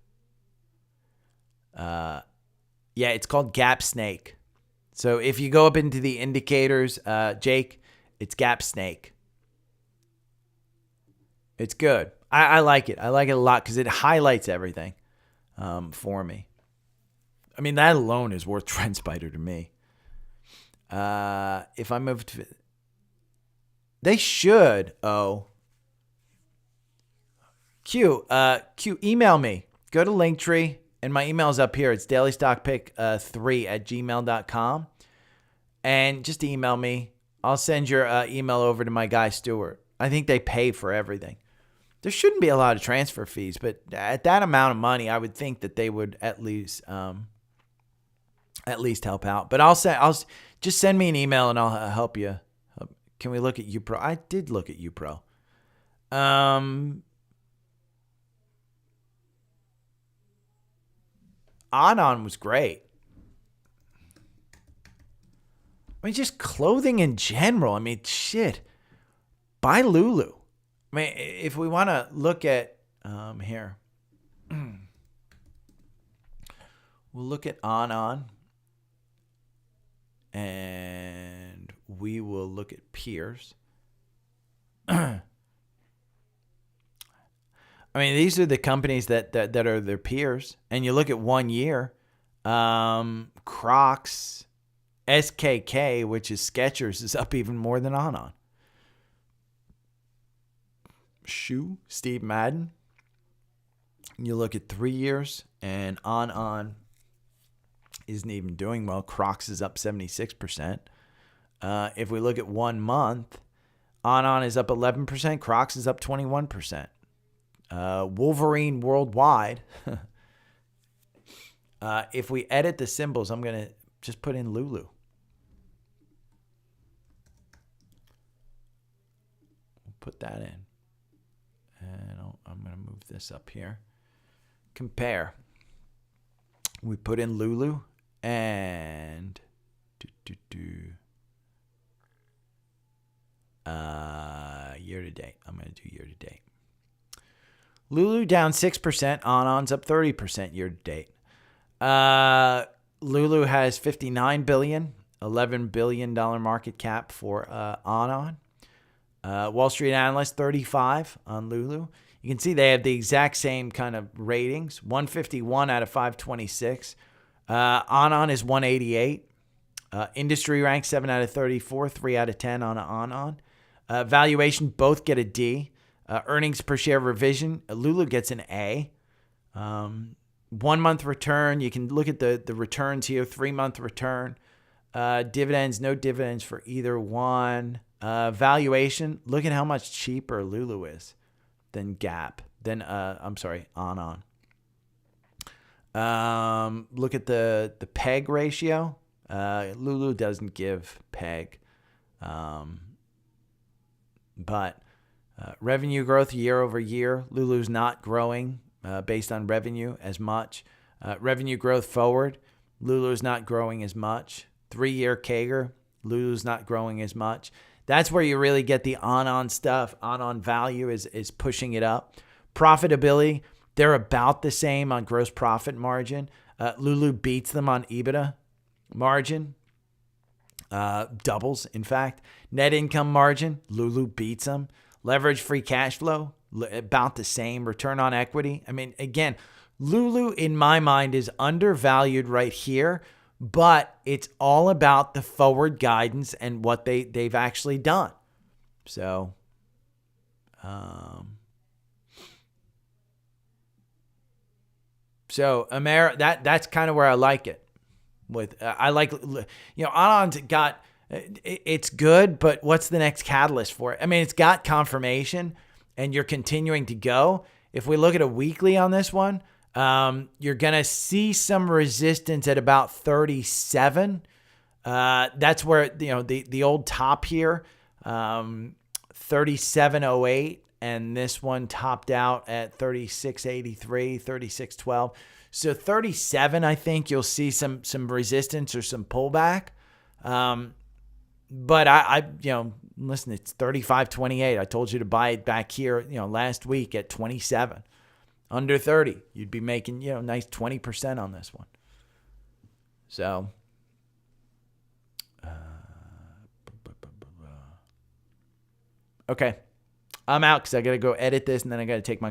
Yeah, it's called Gap Snake. So if you go up into the indicators, Jake, it's Gap Snake. It's good. I like it. I like it a lot because it highlights everything for me. I mean, that alone is worth TrendSpider to me. If I move to... They should. Q, email me. Go to Linktree, and my email's up here. It's dailystockpick3@gmail.com. And just email me. I'll send your email over to my guy, Stuart. I think they pay for everything. There shouldn't be a lot of transfer fees, but at that amount of money, I would think that they would at least help out. But I'll just send me an email and I'll help you. Can we look at UPRO? I did look at UPRO. Anon was great. I mean, just clothing in general. I mean, shit. Buy LULU. I mean, if we want to look at here, we'll look at Anon, and we will look at peers. I mean, these are the companies that are their peers, and you look at 1 year, Crocs, SKK, which is Skechers, is up even more than Anon. Shoe, Steve Madden. You look at 3 years, and Anon isn't even doing well. Crocs is up 76%. If we look at 1 month, Anon is up 11%. Crocs is up 21%. Wolverine Worldwide. If we edit the symbols, I'm going to just put in LULU. We'll put that in. And I'm going to move this up here. Compare. We put in LULU and year to date. I'm going to do year to date. LULU down 6%. Anon's up 30% year to date. LULU has $59 billion, $11 billion market cap for Anon. Wall Street Analyst 35 on LULU. You can see they have the exact same kind of ratings. 151 out of 526. Anon is 188. Industry rank 7 out of 34, 3 out of 10 on Anon. Valuation, both get a D. Earnings per share revision, LULU gets an A. 1 month return, you can look at the returns here. 3 month return. Dividends, no dividends for either one. Valuation, look at how much cheaper LULU is than Anon. Look at the PEG ratio. LULU doesn't give PEG. But revenue growth year over year, LULU's not growing based on revenue as much. Revenue growth forward, LULU's not growing as much. 3-year CAGR, LULU's not growing as much. That's where you really get the Anon stuff. Anon value is pushing it up. Profitability, they're about the same on gross profit margin. LULU beats them on EBITDA margin. Doubles, in fact. Net income margin, LULU beats them. Leverage free cash flow, about the same. Return on equity. I mean, again, LULU in my mind is undervalued right here, but it's all about the forward guidance and what they've actually done. So, that's kind of where I like it. I like, Anon's got, it's good, but what's the next catalyst for it? I mean, it's got confirmation and you're continuing to go. If we look at a weekly on this one, you're going to see some resistance at about 37. That's where, the old top here, 37.08, and this one topped out at 36.83, 36.12. So 37, I think you'll see some resistance or some pullback. But I listen, it's 35.28. I told you to buy it back here, last week at 27. Under 30, you'd be making, nice 20% on this one. So, okay. I'm out because I got to go edit this and then I got to take my